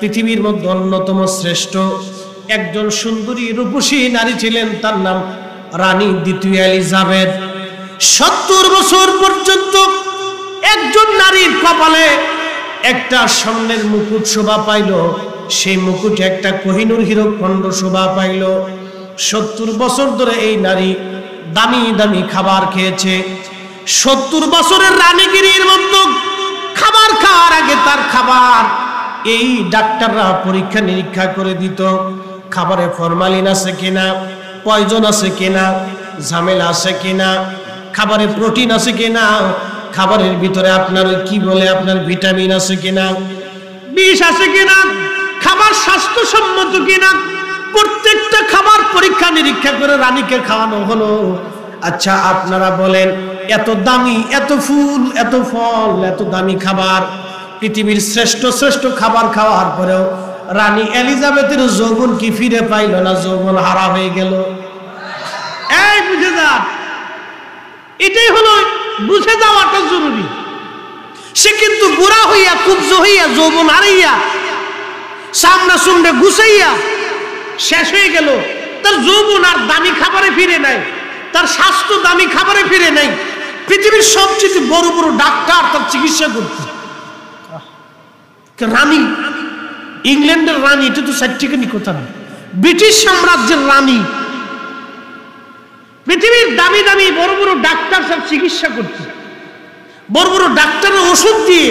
পৃথিবীর মধ্যে অন্যতম শ্রেষ্ঠ একজন সুন্দরী রূপসী নারী ছিলেন, তার নাম রানী দ্বিতীয় এলিজাবেথ। 70 বছর পর্যন্ত একজন নারীর কপালে একটা স্বর্ণের মুকুট শোভা পাইল, সেই মুকুটে একটা কোহিনূর হীরকখণ্ড শোভা পাইল। 70 বছর ধরে এই নারী দামি দামি খাবার খেয়েছে। 70 বছরের রানীগিরির মধ্যে খাবার খাওয়ার আগে তার খাবার এই ডাক্তাররা পরীক্ষা নিরীক্ষা করে দিত, খাবারে ফরমালিন আছে কিনা, পয়জন আছে কিনা, ঝামেলা আছে কিনা, খাবারে প্রোটিন আছে কিনা, খাবারের ভিতরে আপনার কি বলে আপনার ভিটামিন আছে কিনা, বিষ আছে কিনা, খাবার স্বাস্থ্যসম্মত কিনা, প্রত্যেকটা খাবার পরীক্ষা নিরীক্ষা করে রানীকে খাওয়ানো হলো। আচ্ছা আপনারা বলেন, এত দামি, এত ফুল, এত ফল, এত দামি খাবার, পৃথিবীর শ্রেষ্ঠ শ্রেষ্ঠ খাবার খাওয়ার পরেও রানী এলিজাবেথের যৌবন কি ফিরে পাইল না, যৌবন হারা হয়ে গেল? এই বুঝে যান, এটাই হলো বুঝে যাওয়াটা জরুরি। সে কিন্তু বুড়া হইয়া, কুব্জ হইয়া, যৌবন হারাইয়া, সামনা সুন্দে গুছাইয়া শেষ হয়ে গেল। তার যৌবন আর দামি খাবারে ফিরে নাই, তার স্বাস্থ্য দামি খাবারে ফিরে নাই। পৃথিবীর সবচেয়ে বড় বড় ডাক্তার তার চিকিৎসা করতে। রানী, ইংল্যান্ডের রানী, এটা তো সাইন্টিফিক কথা না, ব্রিটিশ সাম্রাজ্যের রানী, পৃথিবীর দামি দামি বড় বড় ডাক্তার সব চিকিৎসা করছে। বড় বড় ডাক্তারের ওষুধ দিয়ে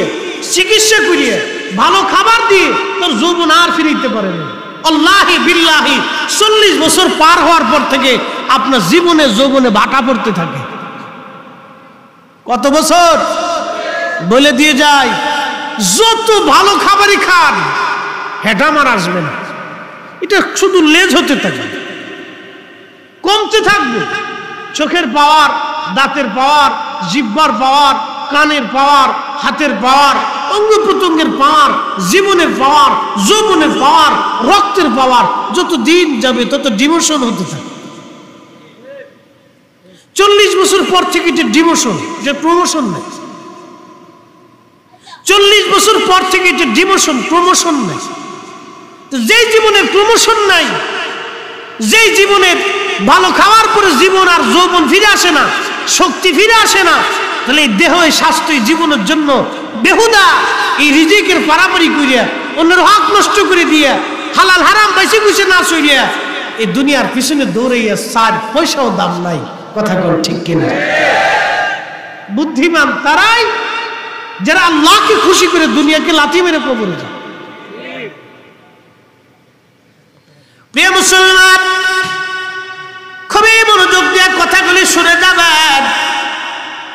চিকিৎসা করিয়ে, ভালো খাবার দিয়ে তোর যৌবন আর ফিরিতে পারে না। আল্লাহি বিল্লাহি 40 বছর পার হওয়ার পর থেকে আপনার জীবনে যৌবনে ভাটা পড়তে থাকে। কত বছর বলে দিয়ে যায়, যত ভালো খাবারই খান হেঁটা মার আসবে না, এটা শুধু লেজ হতে থাকে, কমতে থাকবে। চোখের পাওয়ার, দাঁতের পাওয়ার, জিহ্বার পাওয়ার, কানের পাওয়ার, হাতের পাওয়ার, অঙ্গ প্রত্যঙ্গের পাওয়ার, জীবনের পাওয়ার, যৌবনের পাওয়ার, রক্তের পাওয়ার, যত দিন যাবে তত ডিমোশন হতে থাকে। 40 বছর পর থেকে এটা ডিমোশন, যে প্রমোশন নেই। 40 বছর পর থেকে এটা ডিমোশন, প্রমোশন নেই। যেই জীবনের প্রমোশন নাই, যেই জীবনের ভালো খাওয়ার পরে জীবন আর যৌবন ফিরে আসে না, শক্তি ফিরে আসে না, তাহলে এই দেহ, এই স্বাস্থ্য, এই জীবনের জন্য বেহুদা এই রিজিকের পারাপারি করিয়া, অন্যের হক নষ্ট করে দিয়া, হালাল হারাম বেশি বুঝে না সরিয়া এই দুনিয়ার পিছনে দৌড়াইয়া 4 পয়সাও দাম নাই। কথা কোন ঠিক কিনা? বুদ্ধিমান তারাই যারা আল্লাহকে খুশি করে দুনিয়াকে লাথি মেরে কবরে যায়। প্রিয় মুসলমান, খুবই মনোযোগ দিয়ে কথাগুলি শুনে যাবেন।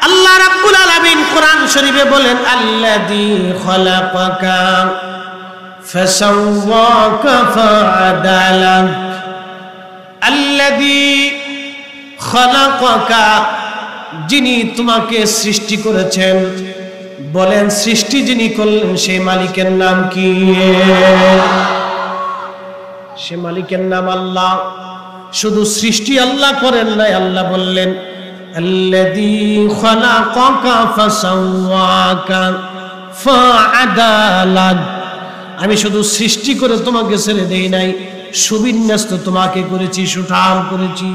আল্লাহ রাব্বুল আলামিন কোরআন শরীফে বলেন, আল্লাযী খালাকাকা ফাসাওয়াকা ফাআদালাক। আল্লাযী খালাকাকা, যিনি তোমাকে সৃষ্টি করেছেন। বলেন, সৃষ্টি যিনি করলেন সেই মালিকের নাম কি? সে মালিকের নাম আল্লাহ। শুধু সৃষ্টি আল্লাহ করেন নাই, আল্লাহ বললেন আল্লাযী খালাকাকা ফাসাওয়াকা ফাআদালাক। আমি শুধু সৃষ্টি করে তোমাকে ছেড়ে দেই নাই, সুবিন্যস্ত তোমাকে করেছি, সুঠাম করেছি।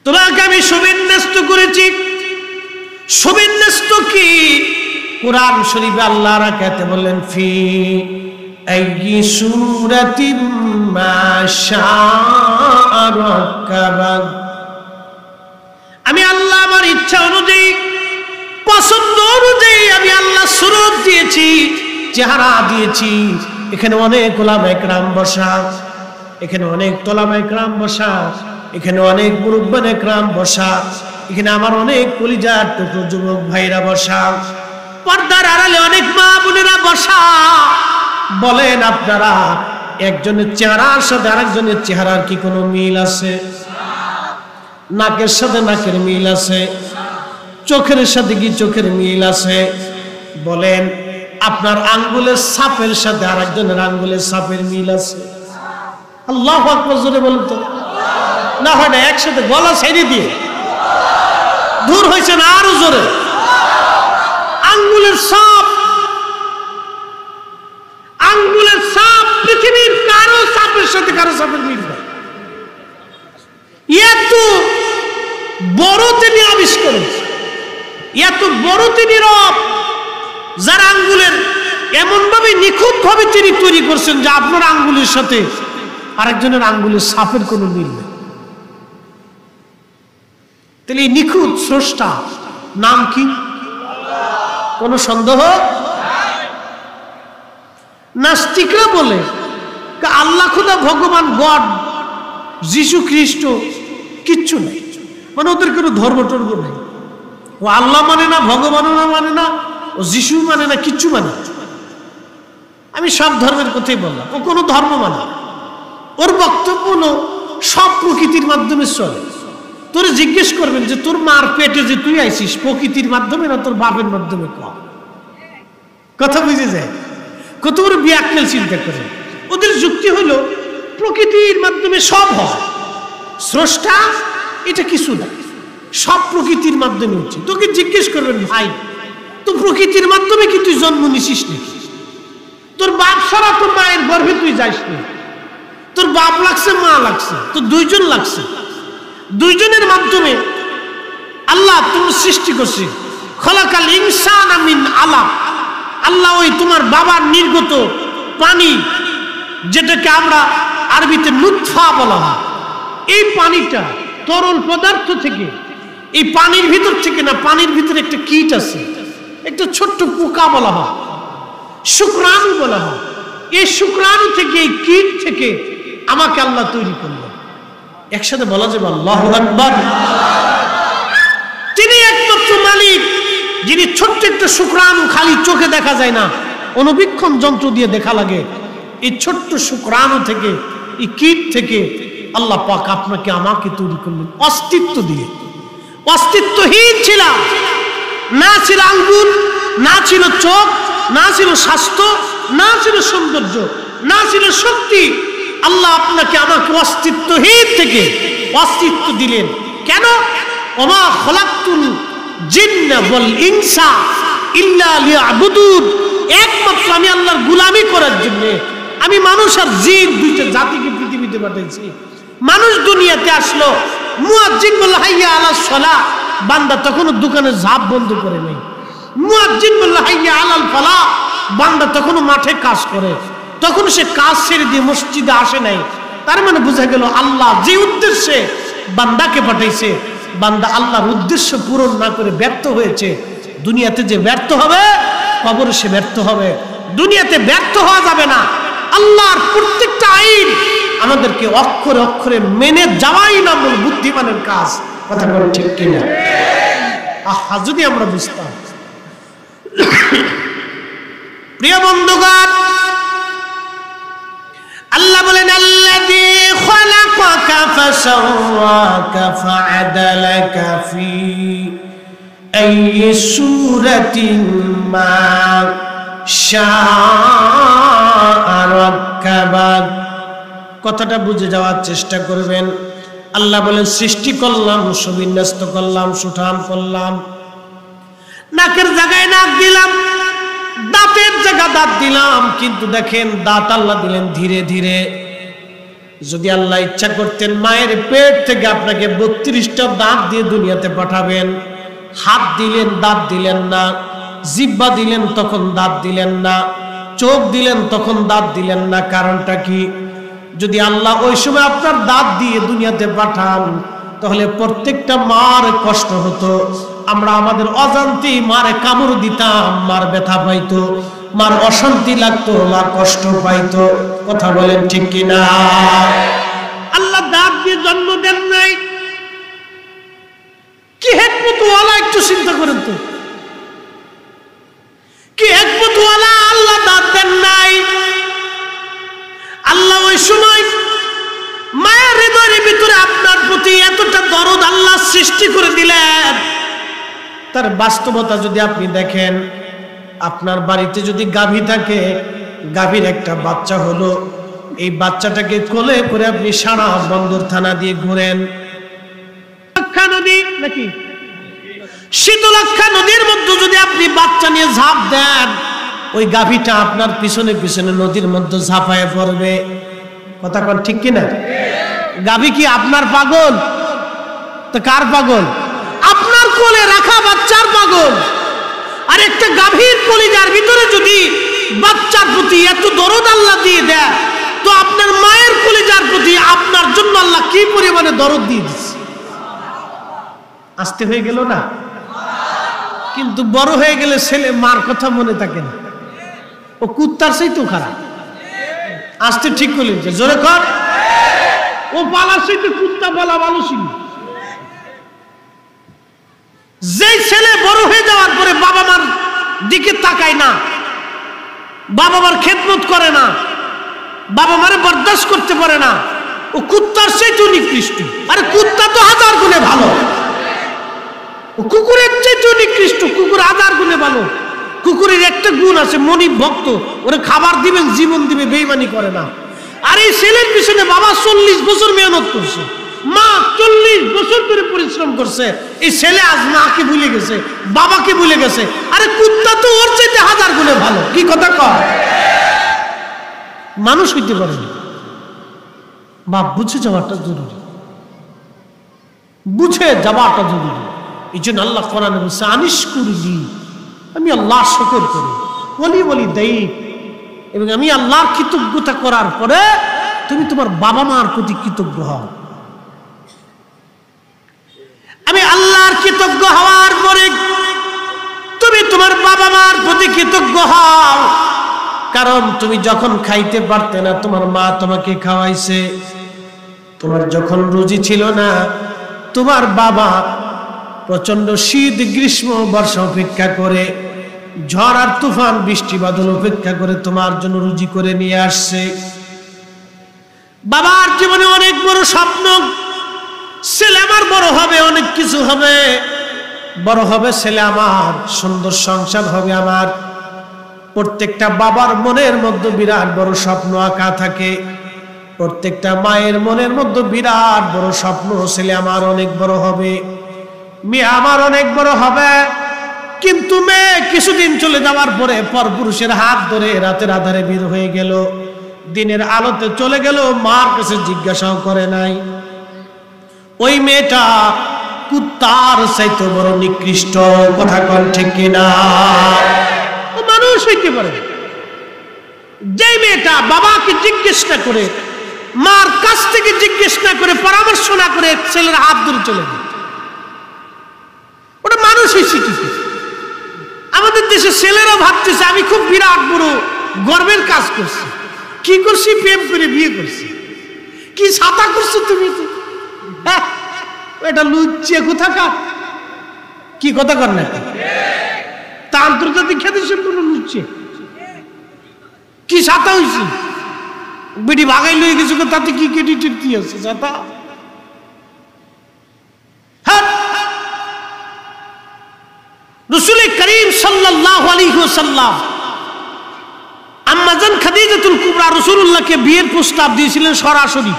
তোমাকে আমি সুবিন্যস্ত করেছি। সুবিন্যস্ত কি? কোরআন শরীফে আল্লাহ রাকাতে বললেন, ফি আইয়ি সূরাতিম মা শাআ রাক্কাবাক। আমি আল্লাহ আমার ইচ্ছা অনুযায়ী, পছন্দ অনুযায়ী আমি আল্লাহ সুরত দিয়েছি, চেহারা দিয়েছি। এখানে অনেক উলামায়ে কেরাম বসা, এখানে অনেক তোলামায়ে কেরাম বসা, এখানে অনেক মুরব্বানে কেরাম বসা, এখানে আমার অনেক কলিজার টুকরো যুবক ভাইরা বসা, পর্দার আড়ালে অনেক মা বোনেরা বসা। বলেন আপনারা, একজনের চেহারার সাথে আরেকজনের চেহারার কি কোনো মিল আছে? নাকের সাথে নাকের মিল আছে? চোখের সাথে কি চোখের মিল আছে? বলেন, আপনার আঙ্গুলের ছাপের সাথে আরেকজনের আঙ্গুলের ছাপের মিল আছে? আল্লাহু আকবার জোরে বলুন তো। না হয় না, একসাথে গলা ছেড়ে দিয়ে দূর হয়েছে না, আরো জোরে। আঙ্গুলের ছাপ সাপের সাথে কারো সাপের মিল নাই। এত বড় তিনি আবিষ্কার, এত বড় তিনি রব, যার আঙ্গুলের এমন ভাবে নিখুঁত ভাবে তিনি তৈরি করছেন যে আপনার আঙ্গুলের সাথে আরেকজনের আঙ্গুলের সাপের কোনো মিল নেই। তাহলে এই নিখুঁত স্রষ্টা নাম কি? কোন সন্দেহ? নাস্তিকরা বলে আল্লাহ খোদা, ভগবান, গড, যিশু খ্রিস্ট কিচ্ছু নেই, মানে ওদের কোনো ধর্ম টর্ম নেই। ও আল্লাহ মানে না, ভগবানও না মানে না, ও যিশু মানে না, কিচ্ছু মানে। আমি সব ধর্মের কথাই বললাম, ও কোনো ধর্ম মানে না। ওর বক্তব্য হলো সব প্রকৃতির মাধ্যমে চলে। তোরে জিজ্ঞেস করবেন যে তোর মার পেটে যে তুই আইছিস প্রকৃতির মাধ্যমে না তোর বাপের মাধ্যমে? কথা বুঝে যায়? কত বড় বিয়াকল চিন্তা করে। ওদের যুক্তি হলো প্রকৃতির মাধ্যমে সব হয়, স্রষ্টা এটা কিছু না, সব প্রকৃতির মাধ্যমে হচ্ছে। তোকে জিজ্ঞেস করবেন, ভাই তো প্রকৃতির মাধ্যমে কি তুই জন্ম নিছিস নাকি? তোর বাপ ছাড়া তোর মায়ের গর্ভে তুই যাইস নি, তোর বাপ লাগছে, মা লাগছে, তো দুইজন লাগছে, দুইজনের মাধ্যমে আল্লাহ তুমি সৃষ্টি করছে। খলাকাল ইনসান মিন আলাক, আল্লাহ ওই তোমার বাবার নির্গত পানি, যেটাকে আমরা আরবিতে নুতফা বলা হয়, এই পানিটা তরল পদার্থ থেকে, এই পানির ভিতর থেকে না, পানির ভিতরে একটা কীট আছে, একটা ছোট্ট পোকা বলা হয়, শুক্রাণু বলা হয়। এই শুক্রাণু থেকে, এই কীট থেকে আমাকে আল্লাহ তৈরি করলেন। একসাথে বলা যাবে আল্লাহু আকবার। তিনি একমাত্র মালিক যিনি ছোট্ট একটা শুক্রাণু, খালি চোখে দেখা যায় না, অনুবীক্ষণ যন্ত্র দিয়ে দেখা লাগে, এই ছোট্ট শুক্রাণু থেকে, এই কীট থেকে আল্লাহ পাক আপনাকে আমাকে তৈরি করলেন অস্তিত্ব দিয়ে। অস্তিত্বহীন ছিলাম, না ছিল আঙ্গুল, না ছিল চোখ, না ছিল স্বাস্থ্য, না ছিল সৌন্দর্য, না ছিল শক্তি। আল্লাহ আপনাকে আমাকে অস্তিত্বহীন থেকে অস্তিত্ব দিলেন। কেন? ওমা খলাকতুল জিন্না ওয়াল ইনসা ইল্লা লিয়াবুদুন, একমাত্র আমি আল্লাহর গোলামি করার জন্য আমি মানুষ আর জিন দুইটা জাতিকে পৃথিবীতে পাঠাইছি। মানুষ দুনিয়াতে আসলো, মুয়াজ্জিন বলল হাইয়া আলাস সালাহ, বান্দা তখনও দোকানে ঝাঁপ বন্ধ করে নেই। মুয়াজ্জিন বলল হাইয়া আলাল ফালাহ, বান্দা তখনও মাঠে কাজ করে, তখন সে কাজ ছেড়ে দিয়ে মসজিদে আসে নাই। তার মানে বোঝা গেল আল্লাহ যে উদ্দেশ্যে বান্দাকে পাঠাইছে, বান্দা আল্লাহর উদ্দেশ্য পূরণ না করে ব্যর্থ হয়েছে। দুনিয়াতে যে ব্যর্থ হবে, কবরে সে ব্যর্থ হবে। দুনিয়াতে ব্যর্থ হওয়া যাবে না। আল্লাহর প্রত্যেকটা আইন আমাদেরকে অক্ষরে অক্ষরে মেনে যাওয়াই না মূল বুদ্ধিমানের কাজ। কথা বলেন ঠিক কিনা? আহা, যদি আমরা বুঝতাম। প্রিয় বন্ধুগণ, আল্লাহ বলেন আল্লাযী খালাকাকা ফাসাওয়াকা ফাআদালাকা ফি আইয়ি সূরাতিন মা শাআ রাক্কাবাক। কথাটা বুঝে যাওয়ার চেষ্টা করবেন। আল্লাহ বলেন সৃষ্টি করলাম, সুবিন্যস্ত করলাম, সুঠাম করলাম, নাকের জায়গায় নাক দিলাম, দাঁতের জায়গা দাঁত দিলাম। কিন্তু দেখেন দাঁত আল্লাহ দিলেন ধীরে ধীরে। যদি আল্লাহ ইচ্ছা করতেন মায়ের পেট থেকে আপনাকে 32টা দাঁত দিয়ে দুনিয়াতে পাঠাবেন, হাত দিলেন দাঁত দিলেন না, জিহ্বা দিলেন তখন দাঁত দিলেন না, চোখ দিলেন তখন দাঁত দিলেন না। কারণটা কি? যদি আল্লাহ ওই সময় আপনার দাঁত দিয়ে দুনিয়াতে পাঠান, তাহলে প্রত্যেকটা মার কষ্ট হতো। আমরা আমাদের অজান্তেই মারে কামড় দিতাম, মার ব্যথা পাইতো, মার অশান্তি লাগতো, মা কষ্ট পাইতো। কথা বলেন ঠিক কিনা? আল্লাহ দাঁত দিয়ে জন্ম দেন নাই, কি হিকমত ওয়ালা, একটু চিন্তা করেন তো, কি হিকমত ওয়ালা আল্লাহ দাঁত দেন নাই। আল্লাহ ওই সময় মায়ের হৃদয়ের ভিতরে আপনার প্রতি এতটা দরদ আল্লাহ সৃষ্টি করে দিলেন। তার বাস্তবতা যদি আপনি দেখেন, আপনার বাড়িতে যদি গাভী থাকে, গাভীর একটা বাচ্চা হলো, এই বাচ্চাটাকে কোলে করে আপনি সারা বন্দর থানা দিয়ে ঘুরেন, নদী নাকি শীতলক্ষা নদীর মধ্যে যদি আপনি বাচ্চা নিয়ে ঝাঁপ দেন, ওই গাভীটা আপনার পিছনে পিছনে নদীর মধ্যে ঝাঁপায় পড়বে। কথা কোন ঠিক কিনা? গাভী কি আপনার পাগল? তো কার পাগল? আপনার কোলে রাখা বাচ্চার পাগল। আর একটা গাভীর কলিজার ভিতরে যদি বাচ্চার প্রতি এত দরদ আল্লাহ দিয়ে দেয়, তো আপনার মায়ের কলিজার প্রতি আপনার জন্য আল্লাহ কি পরিমাণে দরদ দিয়ে দিচ্ছে। আসতে হয়ে গেল না? কিন্তু বড় হয়ে গেলে ছেলে মার কথা মনে থাকে না, ও কুত্তার চাইতেও খারাপ। আসতে ঠিক করলেন, জোরে কর। ও পালার চাইতে কুত্তা পালা ভালো ছিল। যে ছেলে বড় হয়ে যাওয়ার পরে বাবা মার দিকে তাকায় না, বাবা মার খেদমত করে না, বাবা মারে বরদাস্ত করতে পারে না, ও কুত্তার চাইতেও নিকৃষ্ট। আরে কুত্তা তো হাজার গুণে ভালো, ও কুকুরের চাইতেও নিকৃষ্ট। কুকুর হাজার গুণে ভালো। কুকুরের একটা গুণ আছে, মনিব ভক্ত, ওরে খাবার দিবেন জীবন দিবে, বেইমানি করে না। আর এই ছেলের পিছনে বাবা 40 বছর মেহনত করছে, মা 40 বছর ধরে পরিশ্রম করছে। এই ছেলে আজ মাকে ভুলে গেছে, বাবাকে ভুলে গেছে। আরে কুত্তা তো ওর চাইতে হাজার গুণে ভালো। কি কথা কয়? মানুষ হইতে পারে না। বাপ বুঝে যাওয়াটা জরুরি, বুঝে যাওয়াটা জরুরি। এই জন্য আল্লাহ কোরআনে বলছে, আনিশ কুরলি, আমি আল্লাহ শুকর করি, বলি বলি দেই, এবং আমি আল্লাহর কৃতজ্ঞতা করার পরে তুমি তোমার বাবা মার প্রতি কৃতজ্ঞ হও। আমি আল্লাহর কৃতজ্ঞ হওয়ার পরে তুমি তোমার বাবা মার প্রতি কৃতজ্ঞ হও। কারণ তুমি যখন খাইতে পারতে না, তোমার মা তোমাকে খাওয়াইছে। তোমার যখন রুজি ছিল না, তোমার বাবা প্রচন্ড শীত গ্রীষ্ম বর্ষা উপেক্ষা করে, ঝড় আর তুফান বৃষ্টি বাদল উপেক্ষা করে তোমার জন্য রুজি করে নিয়ে আসছে। বাবার জীবনে অনেক বড় স্বপ্ন, ছেলে আমার বড় হবে, অনেক কিছু হবে, বড় হবে ছেলে আমার, সুন্দর সংসার হবে আমার। প্রত্যেকটা বাবার মনের মধ্যে বিরাট বড় স্বপ্ন আঁকা থাকে। প্রত্যেকটা মায়ের মনের মধ্যে বিরাট বড় স্বপ্ন, ছেলে আমার অনেক বড় হবে, মেয়ে আমার অনেক বড় হবে। কিন্তু মেয়ে কিছুদিন চলে যাওয়ার পরে পরপুরুষের হাত ধরে রাতের আধারে বের হয়ে গেল, দিনের আলোতে চলে গেল, মার কাছে জিজ্ঞাসাও করে নাই। ওই মেয়েটা কুত্তার চাইতে বড় নিকৃষ্ট। কথা কোন ঠিক কিনা? ও মানুষ হইতে পারে। যে মেয়েটা বাবাকে জিজ্ঞেস না করে, মার কাছ থেকে জিজ্ঞেস না করে, পরামর্শ না করে ছেলের হাত ধরে চলে গেল, ওটা মানুষ হয়েছে কি? আমাদের দেশে ছেলেরা ভাবতেছে আমি খুব বিরাট বড় গর্বের কাজ করছি। কি করছি? প্রেম করে বিয়ে করছি। কি ছাতা করছো তুমি? এটা লুচ্চে কোথাকার। কি কথা কর না? তা আন্তর্জাতিক খ্যাতি সম্পূর্ণ লুচ্চে। কি ছাতা হয়েছে? বেটি ভাগাই লয়ে গেছে, তাতে কি ক্রেডিটের কি আছে? ছাতা রাসূল করিম সাল্লাল্লাহু আলাইহি ওয়াসাল্লাম আম্মা জান খাদিজাতুল কুবরা রাসূলুল্লাহকে বিয়ের প্রস্তাব দিয়েছিলেন সরাসরি।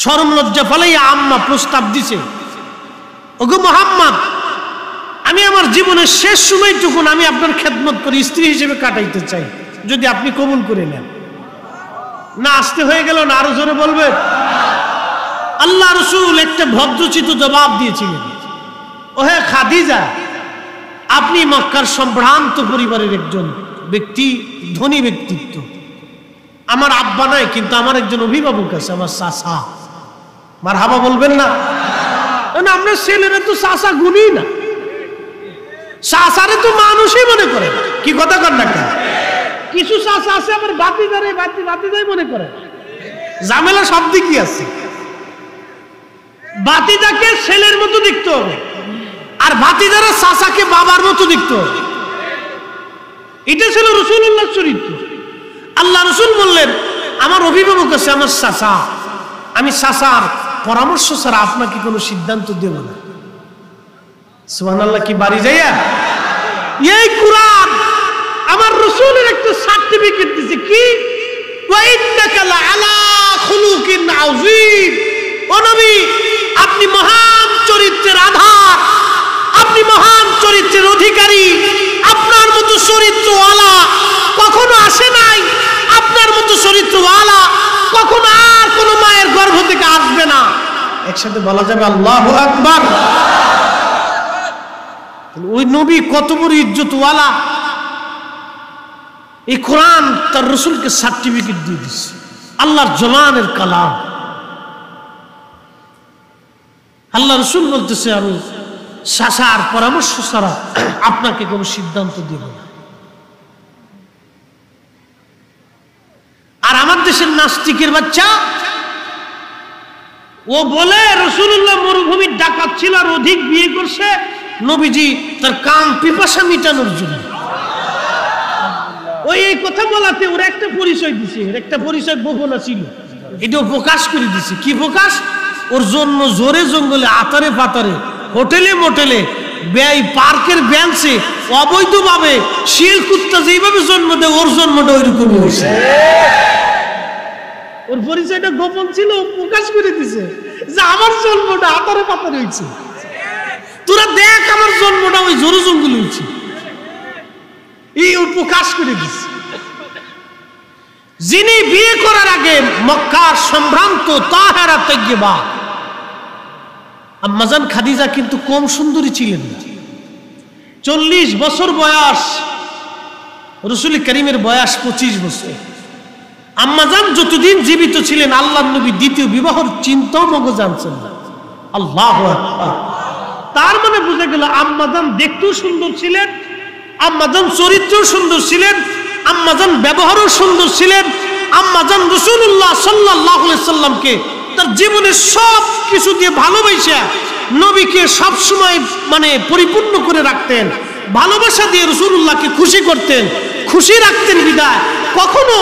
শরম লজ্জা ফেলাইয়া আম্মা প্রস্তাব দিছে, ওগো মুহাম্মদ, আমি আমার জীবনের শেষ সময়টুকুন আমি আপনার খেদমত করি, স্ত্রী হিসেবে কাটাইতে চাই, যদি আপনি কবুল করে নেন। না আসতে হয়ে গেল না? আরো জোরে বলবেন। আল্লাহ রাসূল একটা ভদ্রচিত জবাব দিয়েছিলেন, ওহে খাদিজা, আপনি মক্কার সম্ভ্রান্ত পরিবারের একজন ব্যক্তি, ধনী ব্যক্তিত্ব। আমার আব্বা নাই, কিন্তু আমার একজন অভিভাবক আছে, আমার চাচা। মারহাবা বলবেন না? আমরা ছেলেরা তো চাচা গুনি না, চাচারে তো মানুষই মনে করে। কি কথা কর না? কিছু চাচা আছে আমার বাতিদারে বাতিদাই মনে করে। ঝামেলা সব দিকই আছে। বাতিদাকে ছেলের মতো দেখতে হবে, আর ভাতিজারা চাচাকে বাবার মতো দেখতে হবে। এটা ছিল রাসূলুল্লাহর চরিত্র। আল্লাহ রাসূল বললেন, আমার অভিভাবক আছে, আমার চাচা, আমি চাচার পরামর্শ ছাড়া আপনাকে কোনো সিদ্ধান্ত দেব না। সুবহানাল্লাহ। কি বাড়ি যাইয়া এই কুরআন আমার রাসূলের একটা সার্টিফিকেট দিছে। কি? ওয়া ইন্নাকা লাআলা খুলুকিন আযীম। ও নবী, আপনি মহান চরিত্রের আধার, আপনি মহান চরিত্রের অধিকারী। আপনার মতো চরিত্রওয়ালা কখনো আসে নাই, আপনার মতো চরিত্রওয়ালা একসাথে বলা যাবে আল্লাহু আকবার। ওই নবী কত বড় ইজ্জতওয়ালা, এই কোরআন তার রাসূলকে সার্টিফিকেট দিয়ে দিচ্ছে, আল্লাহর জবানের কালাম। আল্লাহ রাসূল বলতেছে আমি চাচার পরামর্শ ছাড়া আপনাকে কোনো সিদ্ধান্ত দেব না। আর আমার দেশের নাস্তিকের বাচ্চা ও বলে রাসূলুল্লাহ মরুভূমির ডাকাত ছিল আর অধিক বিয়ে করছে নবীজি তার কাম পিপাসা মিটানোর জন্য। ওই এই কথা বলাতে ওরা একটা পরিচয় দিছে, একটা পরিচয় গোপন ছিল, এটাও প্রকাশ করে দিছে। কি প্রকাশ? ওর জন্ম জোরে জঙ্গলে, আতারে পাতারে, হোটেলে মোটেলে, ব্যয় পার্কের বেঞ্চে অবৈধভাবে শিল কুত্তা যেভাবে জন্ম দেয় ওর জন্মটা ওইরকমই হয়েছে। ওর পরিচয়টা গোপন ছিল, প্রকাশ করে দিছে যে আমার জন্মটা আতারে পাতারে হয়েছে, তোরা দেখ আমার জন্মটা ওই জোরে জঙ্গলে হয়েছে। এই ও প্রকাশ করে দিছে। যিনি বিয়ে করার আগে মক্কার সম্ভ্রান্ত তাহেরা তাইয়্যিবা আম্মাজান খাদিজা কিন্তু কম সুন্দরী ছিলেন না। 40 বছর বয়স, রাসূল করিমের বয়স 25 বছর। আম্মাজান যতদিন জীবিত ছিলেন আল্লাহর নবী দ্বিতীয় বিবাহের চিন্তাও মগজ আনছেন না। আল্লাহু আকবার। তার মানে বুঝা গেল আম্মাজান দেখতেও সুন্দর ছিলেন, আম্মাজান চরিত্রও সুন্দর ছিলেন, আম্মাজান ব্যবহারও সুন্দর ছিলেন। আম্মাজান রাসূলুল্লাহ সাল্লাল্লাহু আলাইহি সাল্লামকে তার জীবনের সব কিছু দিয়ে ভালোবাসা নবীকে সব সময় মানে পরিপূর্ণ করে রাখতেন, ভালোবাসা দিয়ে রাসূলুল্লাহকে খুশি করতেন, খুশি রাখতেন। বিদায় কখনো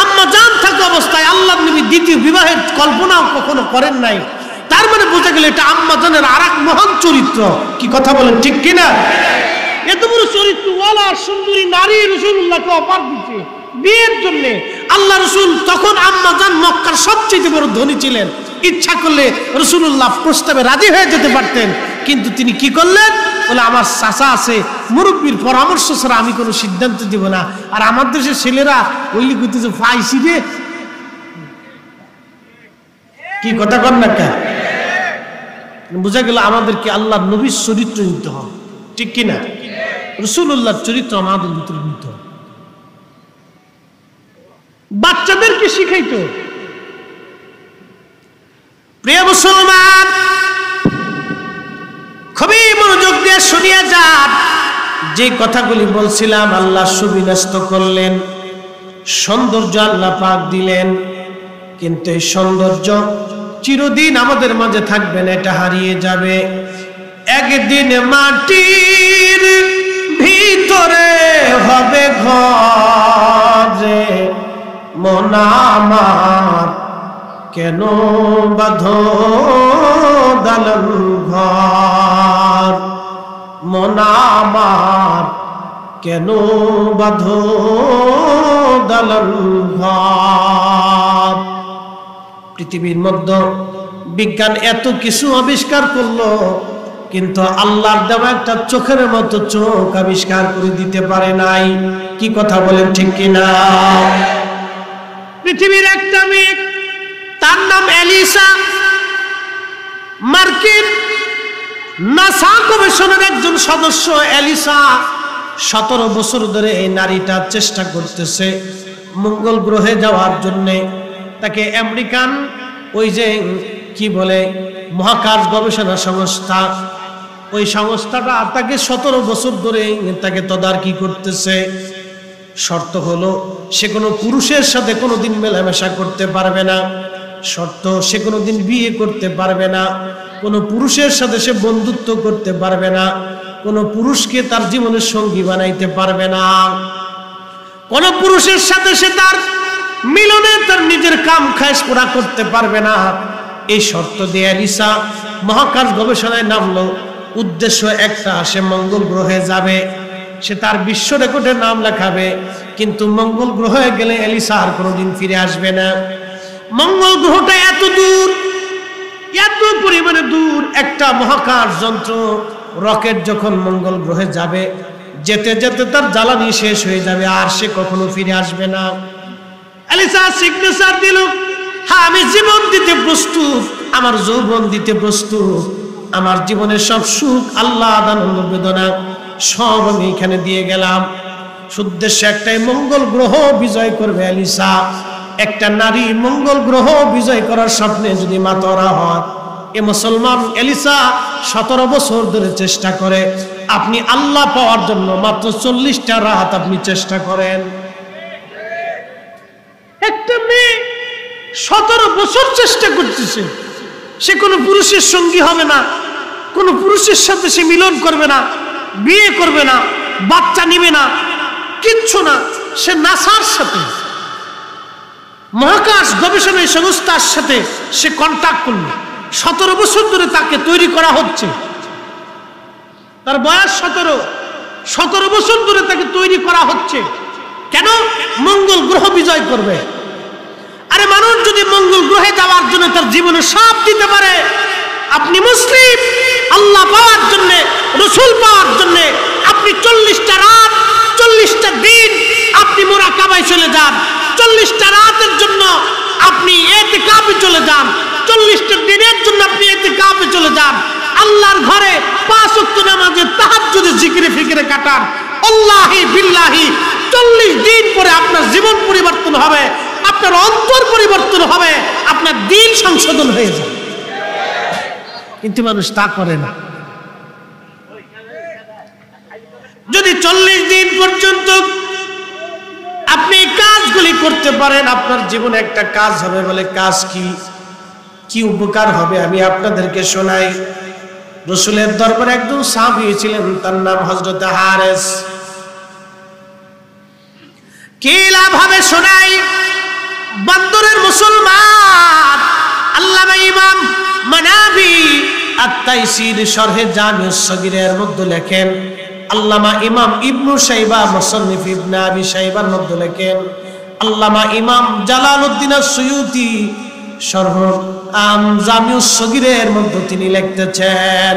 আম্মাজান থাকা অবস্থায় আল্লাহর নবী দ্বিতীয় বিবাহের কল্পনাও কখনো করেন নাই। তার মানে বোঝা গেল এটা আম্মাজানের আরেক মহান চরিত্র। কি কথা বলেন, ঠিক কিনা? এত বড় চরিত্রওয়ালা সুন্দরী নারী রাসূলুল্লাহকে অফার দিচ্ছে বিয়ের জন্য। আল্লাহ রাসূল তখন আম্মাজান মক্কার সবচেয়ে বড় ধনী ছিলেন, ইচ্ছা করলে রাসূলুল্লাহ প্রস্তাবে রাজি হয়ে যেতে পারতেন, কিন্তু তিনি কি করলেন? বলে আমার চাচা আছে, মুরব্বীর পরামর্শ ছাড়া আমি কোনো সিদ্ধান্ত দিব না। আর আমার দেশের ছেলেরা ওইলি করতেছে ফাইসি রে। কি কথা কর না কে? বোঝা গেল আমাদেরকে আল্লাহর নবীর চরিত্র নিতে হবে, ঠিক কিনা? রাসূলুল্লাহর চরিত্র আমাদের ভিতরে নিতে হবে, বাচ্চাদেরকে শিখাইতো। প্রিয় মুসলমান, খুবই মনোযোগ দিয়ে শুনিয়া যান। যে কথাগুলি বলছিলাম আল্লাহ সুবিন্যস্ত করলেন, সৌন্দর্য আল্লাহ পাক দিলেন, কিন্তু এই সৌন্দর্য চিরদিন আমাদের মাঝে থাকবে না, এটা হারিয়ে যাবে। একদিন মাটির ভিতরে হবে ঘরে, মন আমার কেন বাঁধো দালান ঘর, মন আমার কেন বাঁধো দালান ঘর। পৃথিবীর মধ্যে বিজ্ঞান এত কিছু আবিষ্কার করলো, কিন্তু আল্লাহর দেওয়া একটা চোখের মতো চোখ আবিষ্কার করে দিতে পারে নাই। কি কথা বলেন, ঠিক কিনা? পৃথিবীর একটা মেয়ে, তার নাম এলিসা, মার্কিন নাসা গবেষণার একজন সদস্য। এলিসা 17 বছর ধরে এই নারীটা চেষ্টা করতেছে মঙ্গল গ্রহে যাওয়ার জন্যে। তাকে আমেরিকান ওই যে কি বলে মহাকাশ গবেষণা সংস্থা, ওই সংস্থাটা তাকে 17 বছর ধরে তাকে তদারকি করতেছে। শর্ত হলো সে কোনো পুরুষের সাথে কোনোদিন মেলামেশা করতে পারবে না, শর্ত সে কোনোদিন বিয়ে করতে পারবে না, কোনো পুরুষের সাথে সে বন্ধুত্ব করতে পারবে না, কোনো পুরুষকে তার জীবনের সঙ্গী বানাইতে পারবে না, কোনো পুরুষের সাথে সে তার মিলনে তার নিজের কাম খায়েশ পুরা করতে পারবে না। এই শর্ত দিয়ে এলিসা মহাকাশ গবেষণায় নামলো। উদ্দেশ্য একটা, সে মঙ্গল গ্রহে যাবে, সে তার বিশ্ব রেকর্ডে নাম লেখাবে। কিন্তু মঙ্গল গ্রহে গেলে এলিসা আর কোনোদিন ফিরে আসবে না। মঙ্গল গ্রহটা এত দূর, এত পরিমাণে দূর, একটা মহাকাশ যন্ত্র রকেট যখন মঙ্গল গ্রহে যাবে, যেতে যেতে তার জ্বালানি শেষ হয়ে যাবে, আর সে কখনো ফিরে আসবে না। এলিসা সিগনেচার দিল, হ্যাঁ আমি জীবন দিতে প্রস্তুত, আমার যৌবন দিতে প্রস্তুত, আমার জীবনের সব সুখ, আল্লাহ আনন্দ বেদনা সব আমি এখানে দিয়ে গেলাম। উদ্দেশ্য একটাই, মঙ্গল গ্রহ বিজয় করবে এলিসা। একটা নারী মঙ্গল গ্রহ বিজয় করার স্বপ্নে যদি মাতোয়ারা হয়, এ মুসলমান এলিসা 17 বছর ধরে চেষ্টা করে। আপনি আল্লাহ পাওয়ার জন্য মাত্র 40টা রাত আপনি চেষ্টা করেন। একটা মেয়ে 17 বছর চেষ্টা করতেছে, সে কোনো পুরুষের সঙ্গী হবে না, কোনো পুরুষের সাথে সে মিলন করবে না, বিয়ে করবে না, বাচ্চা নিবে না, কিচ্ছু না। সে নাসার সাথে, মহাকাশ গবেষণা সংস্থার সাথে সে কন্ট্যাক্ট করল। 17 বছর ধরে তাকে তৈরি করা হচ্ছে। তার বয়স 17 বছর ধরে তাকে তৈরি করা হচ্ছে। কেন? মঙ্গল গ্রহ বিজয় করবে। আরে মানুষ যদি মঙ্গল গ্রহে যাওয়ার জন্য তার জীবনে সব দিতে পারে, আপনি মুসলিম, আল্লাহ পাওয়ার জন্য, রসুল পাওয়ার জন্য আপনি 40টা রাত, 40টা দিন আপনি মুরাকাবায় চলে যান, 40টা রাতের জন্য আপনি ইতিকাফে চলে যান, 40টা দিনের জন্য আপনি ইতিকাফে চলে যান, আল্লাহর ঘরে 5 ওয়াক্ত নামাজে তাহাজ্জুদে জিকিরে ফিকিরে কাটান। আল্লাহি বিল্লাহি 40 দিন পরে আপনার জীবন পরিবর্তন হবে, আপনার অন্তর পরিবর্তন হবে, আপনার দিন সংশোধন হয়ে যাবে। কিন্তু মানুষ তা করে না। যদি 40 দিন পর্যন্ত আপনি কাজগুলি করতে পারেন, আপনার জীবনে একটা কাজ হবে। বলে কাজ কি উপকার হবে আমি আপনাদেরকে শোনাই। রাসূলের দরবারে একজন সাহাবী ছিলেন, তার নাম হযরত হারেস। কি লাভ হবে শোনাই। বন্দরের মুসলমান আল্লামা ইমাম মানাবি আত-তাইসির শরহে জামিউস সগীরের মধ্যে লেখেন, আল্লামা ইমাম ইবনু শাইবা মুসান্নিফ ইবনে আবি শাইবার মধ্যে লেখেন, আল্লামা ইমাম জালালউদ্দিন আস-সুয়ুতি শরহ জামিউস সগীরের মধ্যে তিনি লিখতেছেন,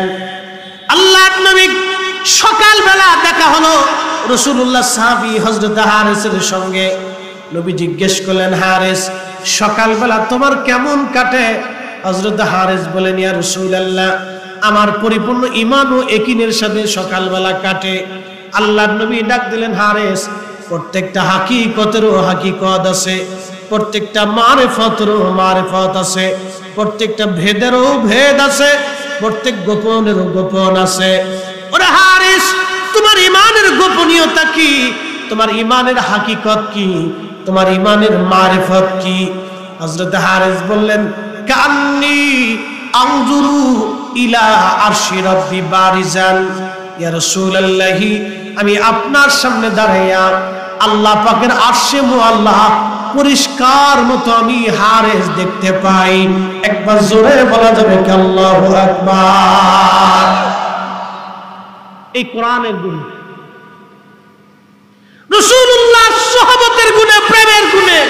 আল্লাহর নবী সকালবেলা দেখা হলো রাসূলুল্লাহ সাহাবী হযরত হারেসের সঙ্গে। নবী জিজ্ঞেস করলেন, হারেস সকালবেলা তোমার কেমন কাটে? হযরত হারেস বলেন, ইয়া রাসূলুল্লাহ আমার পরিপূর্ণ ঈমান ও ইয়াকিনের সাথে সকালবেলা কাটে। আল্লাহর নবী ডাক দিলেন, হারেস প্রত্যেকটা হাকিকতেরও হাকিকত আছে, প্রত্যেকটা মারিফতেরও মারিফত আছে, প্রত্যেকটা ভেদেরও ভেদ আছে, প্রত্যেক গোপনেরও গোপন আছে। ওরে হারেস তোমার ঈমানের গোপনীয়তা কি? তোমার ঈমানের হাকিকত কি? তোমার ঈমানের মারিফত কি? হযরত হারেস বললেন, কান্নি আনজুরু ইলা আরশি রাব্বি বারিজান, ইয়া রাসূলুল্লাহ আমি আপনার সামনে দাঁড়াইয়া আল্লাহ পাকের আরশে মুআল্লা পরিষ্কার মতো আমি হারেস দেখতে পাই। একবার জোরে বলা যাবে কি আল্লাহু আকবার। এই কোরআনের গুণ, রাসূলুল্লাহ সাহাবাতের গুণে, প্রেমের গুণে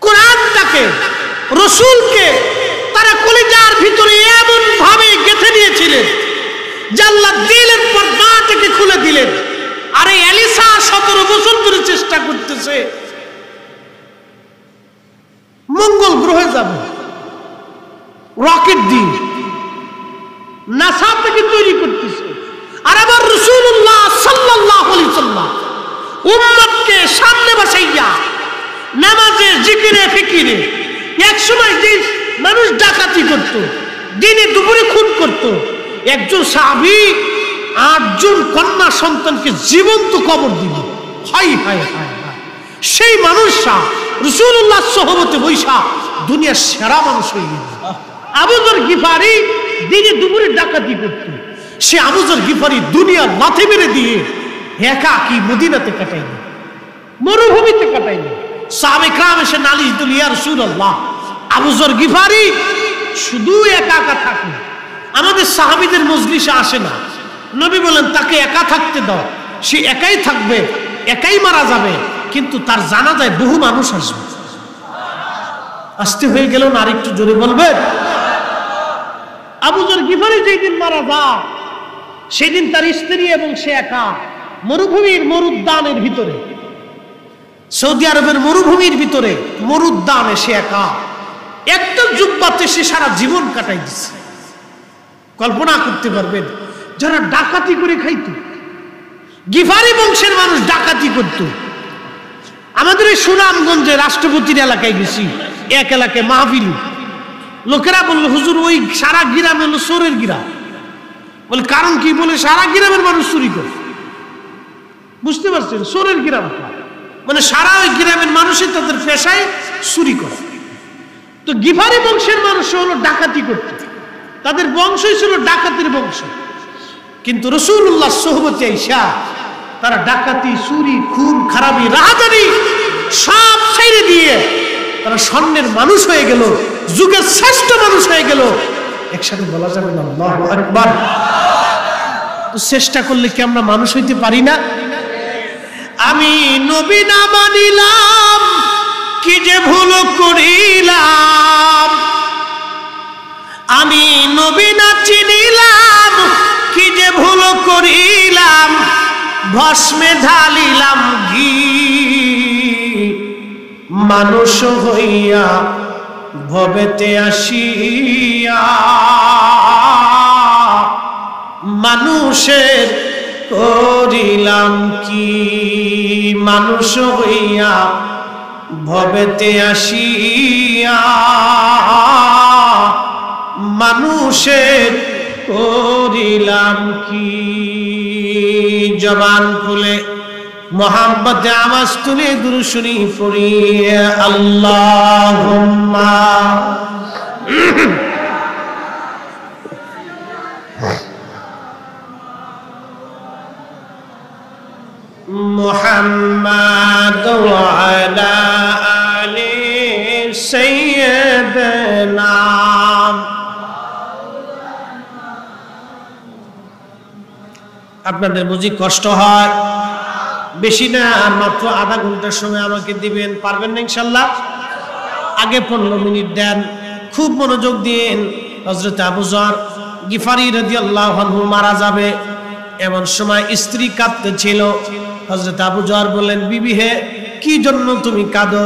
কোরআনটাকে, রাসূলকে তারা কলিজার ভিতরে এমন ভাবে গেঁথে নিয়েছিলেন যে আল্লাহ দিলের পর্দাটাকে খুলে দিলেন। আরে এলিসা 17 বছর ধরে চেষ্টা করতেছে মঙ্গল গ্রহে যাবে, রকেট দিয়ে নাসা থেকে তৈরি করতেছে। আর আবার রাসূলুল্লাহ সাল্লাল্লাহু আলাইহি সাল্লাম উম্মতকে সামনে বসাইয়া নামাজে জিকিরে ফিকিরে, এক সময় যে মানুষ ডাকাতি করত, দিনে দুপুরে খুন করত, একজন সাহাবী 8 জন কন্যা সন্তানকে জীবন্ত কবর দিল। হাই হাই হাই হাই, সেই মানুষটা রাসূলুল্লাহ সোহবতে বৈশা দুনিয়ার সেরা মানুষ হয়ে গেল। আবু যর গিফারি দিনে দুপুরে ডাকাতি করত, সে আবু যর গিফারি দুনিয়া মাথে মেরে দিয়ে একাকী মদিনাতে কাটাইল, মরুভূমিতে কাটাইল। সাহাবে کرام এসে নালিশ দিল, ইয়া রাসূলুল্লাহ আবু যর গিফারি শুধু একা একা থাকে, আমাদের সাহাবীদের মজলিসে আসে না। নবী বলেন তাকে একা থাকতে দাও, সে একাই থাকবে, একাই মারা যাবে, কিন্তু তার জানাজায় বহু মানুষ আসবে। আসতে হয়ে গেল না? আরেকটু জোরে বলবেন। আবু যর গিফারি যেই দিন মারা যায়, সেদিন তার স্ত্রী এবং সে একা মরুভূমির মরুদ্যানের ভিতরে, সৌদি আরবের মরুভূমির ভিতরে মরুদ্যানে সে একা। একটা জুব্বাতে সে সারা জীবন কাটাই দিচ্ছে। কল্পনা করতে পারবেন যারা ডাকাতি করে খাইতো, গিফারি বংশের মানুষ ডাকাতি করত। আমাদের এই সুনামগঞ্জে রাষ্ট্রপতির এলাকায় গেছি, এক এলাকায় মাহফিল, লোকেরা বললো হুজুর ওই সারা গ্রাম হলো চোরের গ্রাম। বলে কারণ কি? বলে সারা গ্রামের মানুষ চুরি করে। বুঝতে পারছেন? চোরের গ্রাম মানে সারা ওই গ্রামের মানুষই তাদের পেশায় চুরি করে। তো গিফারি বংশের মানুষ হলো ডাকাতি করত, তাদের বংশই ছিল ডাকাতির বংশ। কিন্তু রাসূলুল্লাহ সোহবতে আইসা তারা ডাকাতি, চুরি, খুন, খারাপি, রাহাজানি সব ছেড়ে দিয়ে তারা স্বর্ণের মানুষ হয়ে গেল, যুগের শ্রেষ্ঠ মানুষ হয়ে গেল। একসাথে বলা যাবে না আল্লাহু আকবার? তো চেষ্টা করলে কি আমরা মানুষ হইতে পারি না? আমি নবী না মানিলাম, কি যে ভুল করিলাম। আমি নবী না চিনিলাম, কি যে ভুল করিলাম। ভস্মে ঢালিলাম ঘি, মানুষ হইয়া ভবেতে আসিয়া। মানুষের করিলাম কি, মানুষ হইয়া ভবেতে আসিয়া। মানুষের করিলাম কি। জবান খুলে মোহাম্মতে আওয়াজ তুলে দুরূদ শরীফ পড়ি, আল্লাহুম্মা মুহাম্মাদ ওয়া আলা আলি সাইয়্যিদিনা। আপনাদের বুঝি কষ্ট হয়? বেশি না, মাত্র আধা ঘন্টার সময় আমাকে দিবেন, পারবেন না ইনশাল্লাহ? আগে 15 মিনিট দেন, খুব মনোযোগ দিন। হযরত আবু যর গিফারি রাদিয়াল্লাহু আনহু মারা যাবে, এমন সময় স্ত্রী কাঁদতেছিল। হযরত আবু যর বললেন, বিবি হে, কি জন্য তুমি কাঁদো?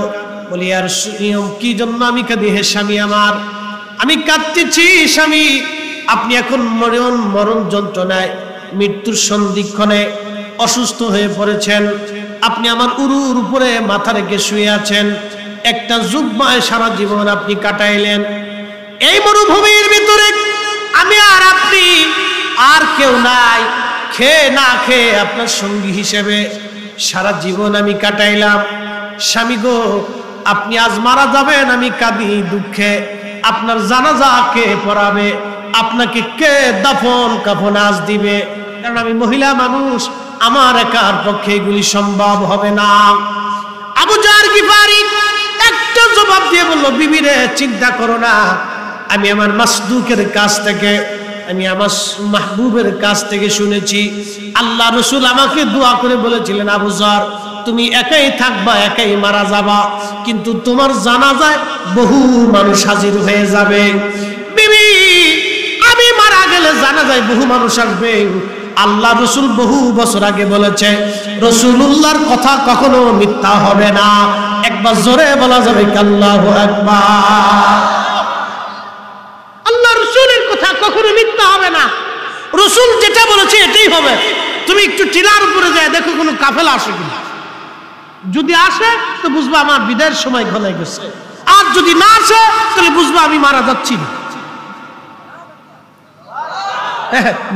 বলি আর কি জন্য আমি কাঁদি হে স্বামী আমার? আমি কাঁদতেছি স্বামী, আপনি এখন মরণ যন্ত্রণায়, মৃত্যুর সন্ধিক্ষণে অসুস্থ হয়ে পড়েছেন। আপনি আমার উরুর উপরে মাথা রেখে শুয়ে আছেন। একটা জুব্বায় সারা জীবন আপনি কাটাইলেন। এই মরুভূমির ভিতরে আমি আর আপনি আর কেউ নাই, খেয়ে না খেয়ে আপনার সঙ্গী হিসেবে সারা জীবন আমি কাটাইলাম। স্বামী গো, আপনি আজ মারা যাবেন, আমি কাঁদি দুঃখে। আপনার জানাজা কে পড়াবে? আপনাকে কে দাফন কাফন আজ দিবে? কারণ আমি মহিলা মানুষ, আমার একার পক্ষে এগুলি সম্ভব হবে না। আবু যর গিফারি একটা জবাব দিয়ে বলল, বিবি রে, চিন্তা করো না, আমি আমার মাসদুকের কাছ থেকে, আমি আমার মাহবুবের কাছ থেকে শুনেছি, আল্লাহ রাসূল আমাকে দোয়া করে বলেছিলেন, আবু যর তুমি একাই থাকবা, একাই মারা যাবা, কিন্তু তোমার জানাজায় বহু মানুষ হাজির হয়ে যাবে। বিবি, আমি মারা গেলে জানাজায় বহু মানুষ আসবে। আল্লাহ রাসূল বহু বছর আগে বলেছে, রাসূলুল্লাহর কথা কখনো মিথ্যা হবে না। একবার জোরে বলা যাবে আল্লাহু আকবার। আল্লাহ রাসূলের কথা কখনো মিথ্যা হবে না। রাসূল যেটা বলেছে এটাই হবে। তুমি একটু টিলার উপরে যায় দেখো কোনো কাফেলা আসে কিনা। যদি আসে তো বুঝবা আমার বিদায়ের সময় ঘনায় গেছে, আর যদি না আসে তাহলে বুঝবা আমি মারা যাচ্ছি না।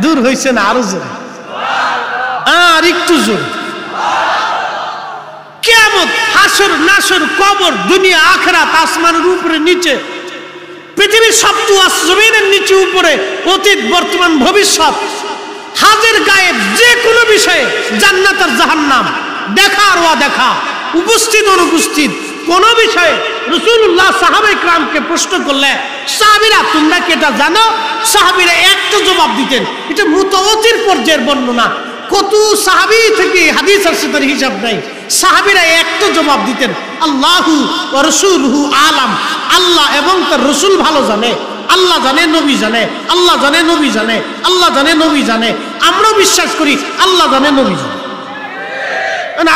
দূর হইছে না? আরো জোরে, আর একটু জোরে। কিয়ামত, হাসর নাসর, কবর, দুনিয়া, আখিরাত, আসমানের উপরে নিচে, পৃথিবীর সপ্ত জমিনের নিচে উপরে, অতীত বর্তমান ভবিষ্যৎ, হাজির গায়েব যে কোনো বিষয়ে, জান্নাত আর জাহান্নাম, দেখা আর অদেখা, উপস্থিত অনুপস্থিত কোন বিষয়ে রাসূলুল্লাহ সাহাবায়ে কিরামকে প্রশ্ন করলে, সাহাবীরা তোমরা কি এটা জানো? সাহাবীরা একটা জবাব দিতেন। এটা মুতাওয়াতির পর্যায়ের বর্ণনা, কত সাহাবী থেকে হাদিস আসছে তার হিসাব নাই। সাহাবীরা একটা জবাব দিতেন, আল্লাহু ওয়া রাসূলুহু আলাম, আল্লাহ এবং তার রাসূল ভালো জানে। আল্লাহ জানে, নবী জানে, আল্লাহ জানে, নবী জানে, আল্লাহ জানে, নবী জানে। আমরা বিশ্বাস করি আল্লাহ জানে, নবী জানে।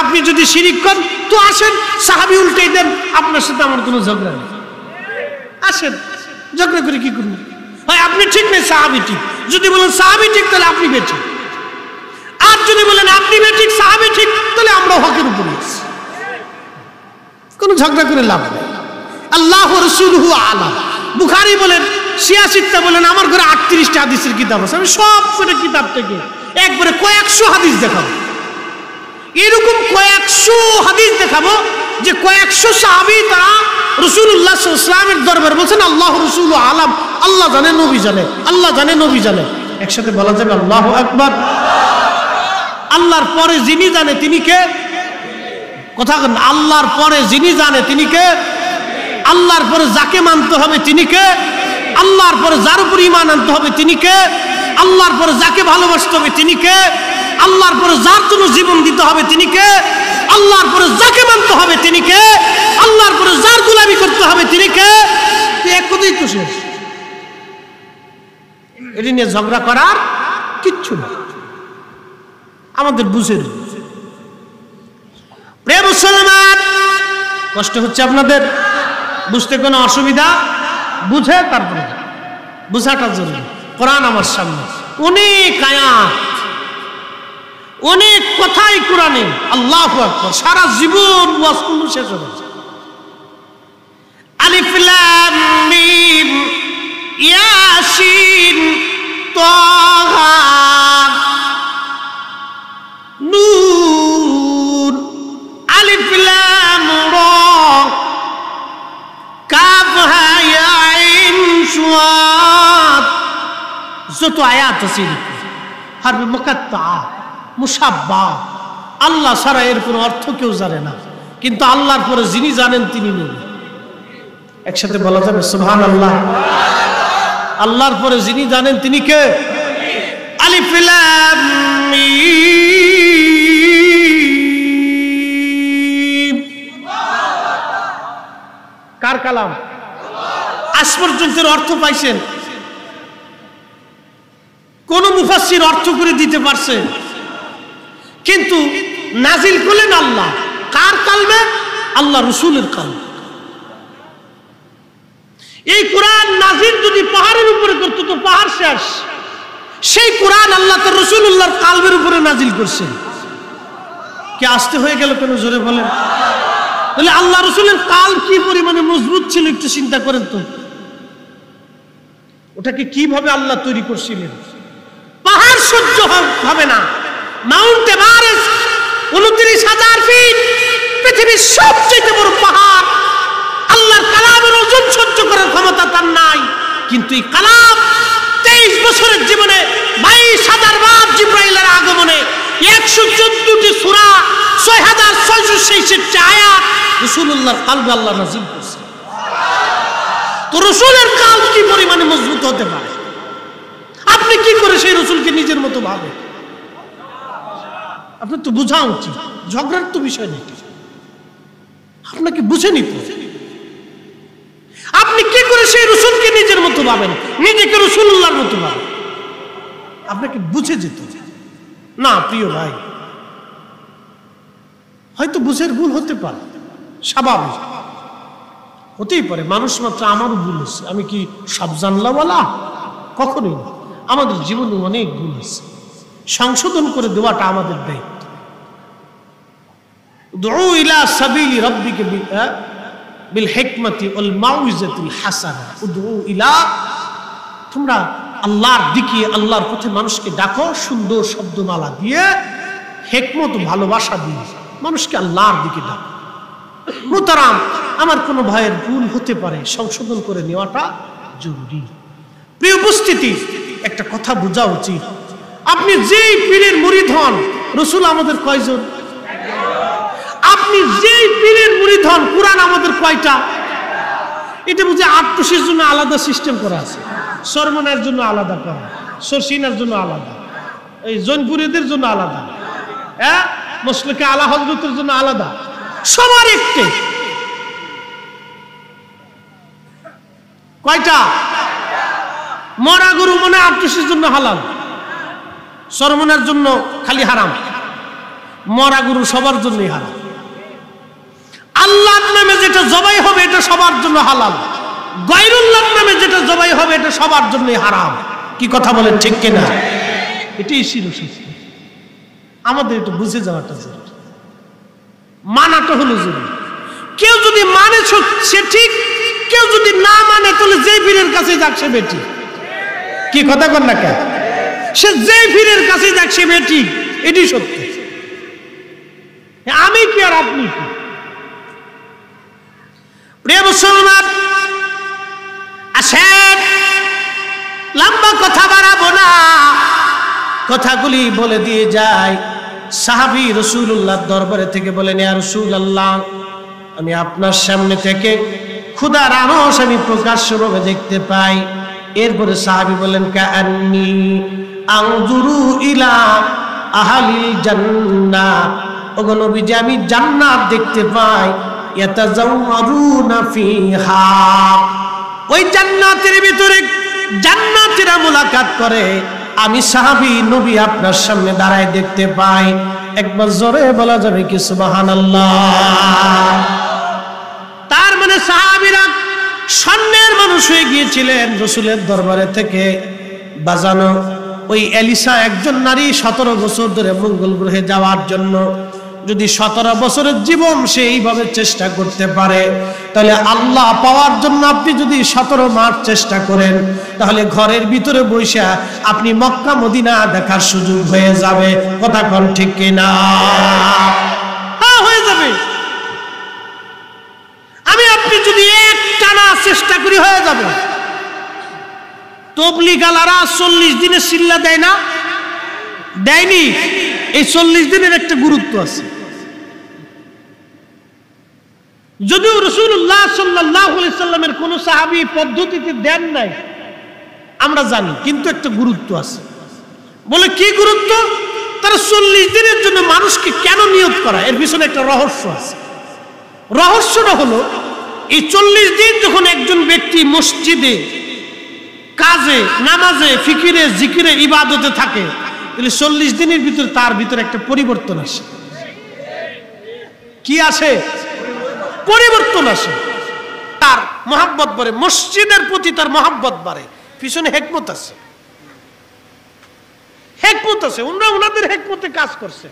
আপনি যদি শিরিক করেন তো আসেন, সাহাবী উল্টাই দেন, আপনার সাথে আমার কোনো ঝগড়া নেই। আসেন, ঝগড়া করে কি করবেন? হয় আপনি ঠিক নেই সাহাবী ঠিক। যদি বলেন সাহাবী ঠিক তাহলে আপনি বেঠিক, আর যদি বলেন আপনি বেঠিক সাহাবী ঠিক তাহলে আমরা হকের উপরে আছি। কোনো ঝগড়া করে লাভ নেই। আল্লাহ ওয়া রাসূলুহু আলাম। বুখারী বলেন ৮৬টা বলেন, আমার ঘরে ৩৮টা হাদিসের কিতাব আছে, আমি সব করে কিতাব থেকে একবারে কয়েকশো হাদিস দেখাবো। এরকম কয়েকশো হাদিস দেখাবো যে কয়েকশো সাহাবী তারা রাসূলুল্লাহ সাল্লাল্লাহু আলাইহি ওয়াসাল্লামের দরবারে বলছেন আল্লাহ রাসূলু আলাম, আল্লাহ জানে নবী জানে, আল্লাহ জানে নবী জানে। একসাথে বলা যাবে আল্লাহু আকবার। আল্লাহর পরে যিনি জানে তিনি কে? কথা বলেন, আল্লাহর পরে যিনি জানে তিনি কে? আল্লাহর পরে যাকে মানতে হবে তিনি কে? আল্লাহর পরে যার উপর ঈমান আনতে হবে তিনি কে? আল্লাহর পরে যাকে ভালোবাসতে হবে তিনি কে? আল্লাহর পরে যার জন্য জীবন দিতে হবে তিনি কে? আল্লাহর পরে যাকে মানতে হবে তিনি কে? আল্লাহর পরে যার গোলামি করতে হবে তিনি কে? এক কথাই তো শেষ। এটি নিয়ে ঝগড়া করার কিচ্ছু না, আমাদের বুঝের। প্রিয় মুসলমান, কষ্ট হচ্ছে আপনাদের, বুঝতে কোনো অসুবিধা? বুঝে তারপরে বুঝাটা জরুরি। কোরআন আমার সামনে অনেক আয়াত, অনেক কথাই কোরআনে। আল্লাহু আকবার, সারা জীবন ওয়াজ করলে শেষ হবে। আলিফ লাম মিম ইয়াসিন তাহা নূন, আলিফ লাম রা কাফ হা ইয়া আইন সাদ। যত আয়াত আছে হারফে মুকাত্তা, মুসাব্বা, আল্লাহ ছাড়া এর কোনো অর্থ কেউ জানে না, কিন্তু আল্লাহর পরে যিনি জানেন তিনি নবী। একসাথে বলা যাবে সুবহানাল্লাহ। আল্লাহর পরে যিনি জানেন তিনি কে? আলিফ লাম মিম। কার কালাম? আজ পর্যন্ত অর্থ পাইছেন? কোন মুফাসসির অর্থ করে দিতে পারছে? কিন্তু নাজিল করলেন আল্লাহ। কার কালবে? আল্লাহ রাসূলের কালবে। এই কোরআন নাজিল যদি পাহাড়ের উপরে করতো তো পাহাড় শেষ। সেই কোরআন আল্লাহ তার রাসূলুল্লাহর কালবের উপরে নাজিল করছেন। কি আসতে হয়ে গেল কেন? জোরে বলেন। তাহলে আল্লাহ রাসূলের কাল কি পরিমাণে মজবুত ছিল একটু চিন্তা করেন তো। ওটাকে কিভাবে আল্লাহ তৈরি করছিলেন? পাহাড় সহ্য হবে না। মাউন্ট এভারেস্ট ২৯,০০০ ফিট, পৃথিবীর সবচেয়ে বড় পাহাড়। আল্লাহর কালামের ওজন সহ্য করার ক্ষমতা তার নাই, কিন্তু এই কালাম ২৩ বছরের জীবনে ২২,০০০ বার জিবরাইলের আগমনে ১১৪টি সূরা, ৬,৬৬৬ আয়াত রাসূলুল্লাহর কলবে আল্লাহ নাযিল করেছে। তো রাসূলের কলব কি পরিমাণে মজবুত হতে পারে? আপনি কি করে সেই রাসূলকে নিজের মতো ভাবেন? আপনার তো বোঝা উচিত, ঝগড়ার তো বিষয় নেই, আপনাকে বুঝে নিতে। আপনি কি করে সেই রাসূলকে নিজের মতো ভাবেন, নিজেকে রাসূলুল্লাহর মতো ভাবেন? আপনাকে বুঝে যেত না। প্রিয় ভাই, হয়তো বুঝের ভুল হতে পারে, স্বাভাবিক হতেই পারে, মানুষ মাত্র। আমারও ভুল আছে, আমি কি সব জানলাওয়ালা? কখনোই না। আমাদের জীবনে অনেক ভুল আছে, সংশোধন করে দেওয়াটা আমাদের দায়িত্ব। দুউ ইলা সাবিলি রাব্বিকা বিল হিকমাতি ওয়াল মাউইজাতিল হাসানা। উদউ ইলা, তোমরা আল্লাহর দিকে, আল্লাহর পথে মানুষকে ডাকো সুন্দর শব্দমালা দিয়ে, হিকমত ভালোবাসা দিয়ে মানুষকে আল্লাহর দিকে ডাকো। মুহতারাম, আমার কোনো ভাইয়ের ভুল হতে পারে, সংশোধন করে নেওয়াটা জরুরি। প্রিয় উপস্থিতি, একটা কথা বোঝা উচিত, আপনি যেই পীরের মুরিদ হন, রাসূল আমাদের কয়জন? আপনি যেই পীরের মুরিদ হন, কুরআন আমাদের কয়টা? এটা বুঝে আটটুসির জন্য আলাদা সিস্টেম করা আছে, সরমনের জন্য আলাদা করা, সরসিনার জন্য আলাদা, এই জৈনপুরীদের জন্য আলাদা, হ্যাঁ, মসলকে আলা হযরতের জন্য আলাদা, সবার একটি। কয়টা? মরা গরু মনে আটটুসির জন্য হালাল, সরমনের জন্য খালি হারাম, মরা গরু সবার জন্যই হারাম। আল্লাহর নামে যেটা জবাই হবে এটা সবার জন্য হালাল, গায়রুল্লাহর নামে যেটা জবাই হবে এটা সবার জন্যই হারাম। কি কথা বলেন ঠিক কিনা? এটাই শিরশির। আমাদের একটু বুঝে যাওয়াটা জরুরি, মানাটা হলো জরুরি। কেউ যদি মানে সে ঠিক, কেউ যদি না মানে তাহলে যেই পীরের কাছে যাক সে বেটি। কি কথা কর না কেন? সে যেই পীরের কাছে যাক সে বেটি, এটি সত্য। আমি কি আর আপনি কি? প্রিয় মুসলমান, আসেন লম্বা কথা বাড়াবো না, কথাগুলি বলে দিয়ে যায়। সাহাবী রাসূলুল্লাহর দরবারে থেকে বলেন, ইয়া রাসূলুল্লাহ, আমি আপনার সামনে থেকে ক্ষুধার আরশ আমি প্রকাশ্যভাবে দেখতে পাই। এরপরে সাহাবী বলেন, কাআন্নী আনজুরু ইলা আহলিল জান্নাহ, ওগো নবীজি আমি জান্নাত দেখতে পাই। ইয়াতাজাওয়ারুনা ফিহা, ওই জান্নাতের ভিতরে জান্নাতীরা মুলাকাত করে। আমি সাহাবী নবী আপনার সামনে দাঁড়ায় দেখতে পাই। একবার জোরে বলা যাবে কি সুবহানাল্লাহ? তার মানে সাহাবীরা স্বর্ণের মানুষ হয়ে গিয়েছিলেন রাসূলের দরবারে থেকে বাজানো। ওই এলিসা একজন নারী 17 বছর ধরে মঙ্গল গ্রহে যাওয়ার জন্য, যদি 17 বছরের জীবন সে এইভাবে চেষ্টা করতে পারে, তাহলে আল্লাহ পাওয়ার জন্য আপনি যদি 17 মাস চেষ্টা করেন, তাহলে ঘরের ভিতরে বসে আপনি মক্কা মদিনা দেখার সুযোগ হয়ে যাবে। কথা কোন ঠিক কিনা? হ্যাঁ, হয়ে যাবে। আমি আপনি যদি একটানা চেষ্টা করি হয়ে যাবে। তবলিগালারা 40 দিনে সিল্লা দেয় না? দেয়নি? এই 40 দিনের একটা গুরুত্ব আছে। যদিও রাসূলুল্লাহ সাল্লাল্লাহু আলাইহি সাল্লামের কোন সাহাবী পদ্ধতিতে দেন নাই আমরা জানি, কিন্তু একটা গুরুত্ব আছে। বলে কি গুরুত্ব? তারা 40 দিনের জন্য মানুষকে কেন নিয়ত করা, এর পিছনে একটা রহস্য আছে। রহস্যটা হলো, এই 40 দিন যখন একজন ব্যক্তি মসজিদে কাজে নামাজে ফিকিরে জিকিরে ইবাদতে থাকে, তাহলে 40 দিনের ভিতরে তার ভিতরে একটা পরিবর্তন আসে। কি আসে? পরিবর্তন আসে। তার মহাব্বত বাড়ে, মসজিদের প্রতি তার মহাব্বত বাড়ে। পিছনে হিকমত আছে, হিকমত আছে। ওনাদের হিকমতে কাজ করছে,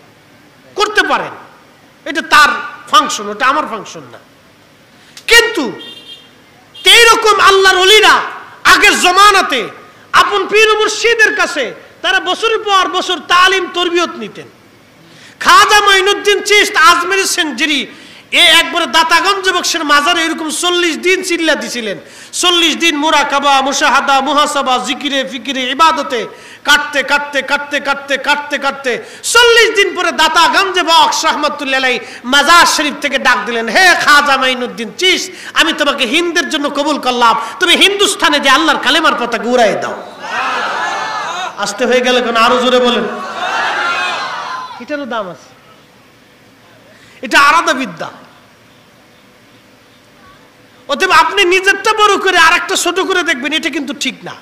করতে পারেন। এটা তার ফাংশন, ওটা আমার ফাংশন না। কিন্তু এইরকম আল্লাহর ওলিরা আগের জমানাতে আপন পীর মুর্শিদের কাছে তারা বছরের পর বছর তালিম তরবিয়ত নিতেন। খাজা মাইনুদ্দিন চিশতি আজমেরি সেঞ্জুরি একবারে দাতাগঞ্জ বক্সের মাজারে এরকম 40 দিন চিল্লা দিছিলেন। 40 দিন মুরাকাবা, মুশাহাদা, মুহাসাবা, জিকিরে ফিকিরে ইবাদতে কাটতে কাটতে কাটতে কাটতে কাটতে কাটতে 40 দিন পরে দাতাগঞ্জে বক্স রহমাতুল্লাহ আলাইহি মাজার শরীফ থেকে ডাক দিলেন, হে খাজা মাইনুদ্দিন চিশতি, আমি তোমাকে হিন্দের জন্য কবুল করলাম, তুমি হিন্দুস্তানে যে আল্লাহর কালেমার পতাকা উড়াই দাও। আসতে হয়ে গেল কেন? আরো জোরে বলেন। এটারও দাম আছে, এটা আলাদা বিদ্যা। অতএব আপনি নিজেরটা বড় করে আর একটা ছোট করে দেখবেন, এটা কিন্তু ঠিক না,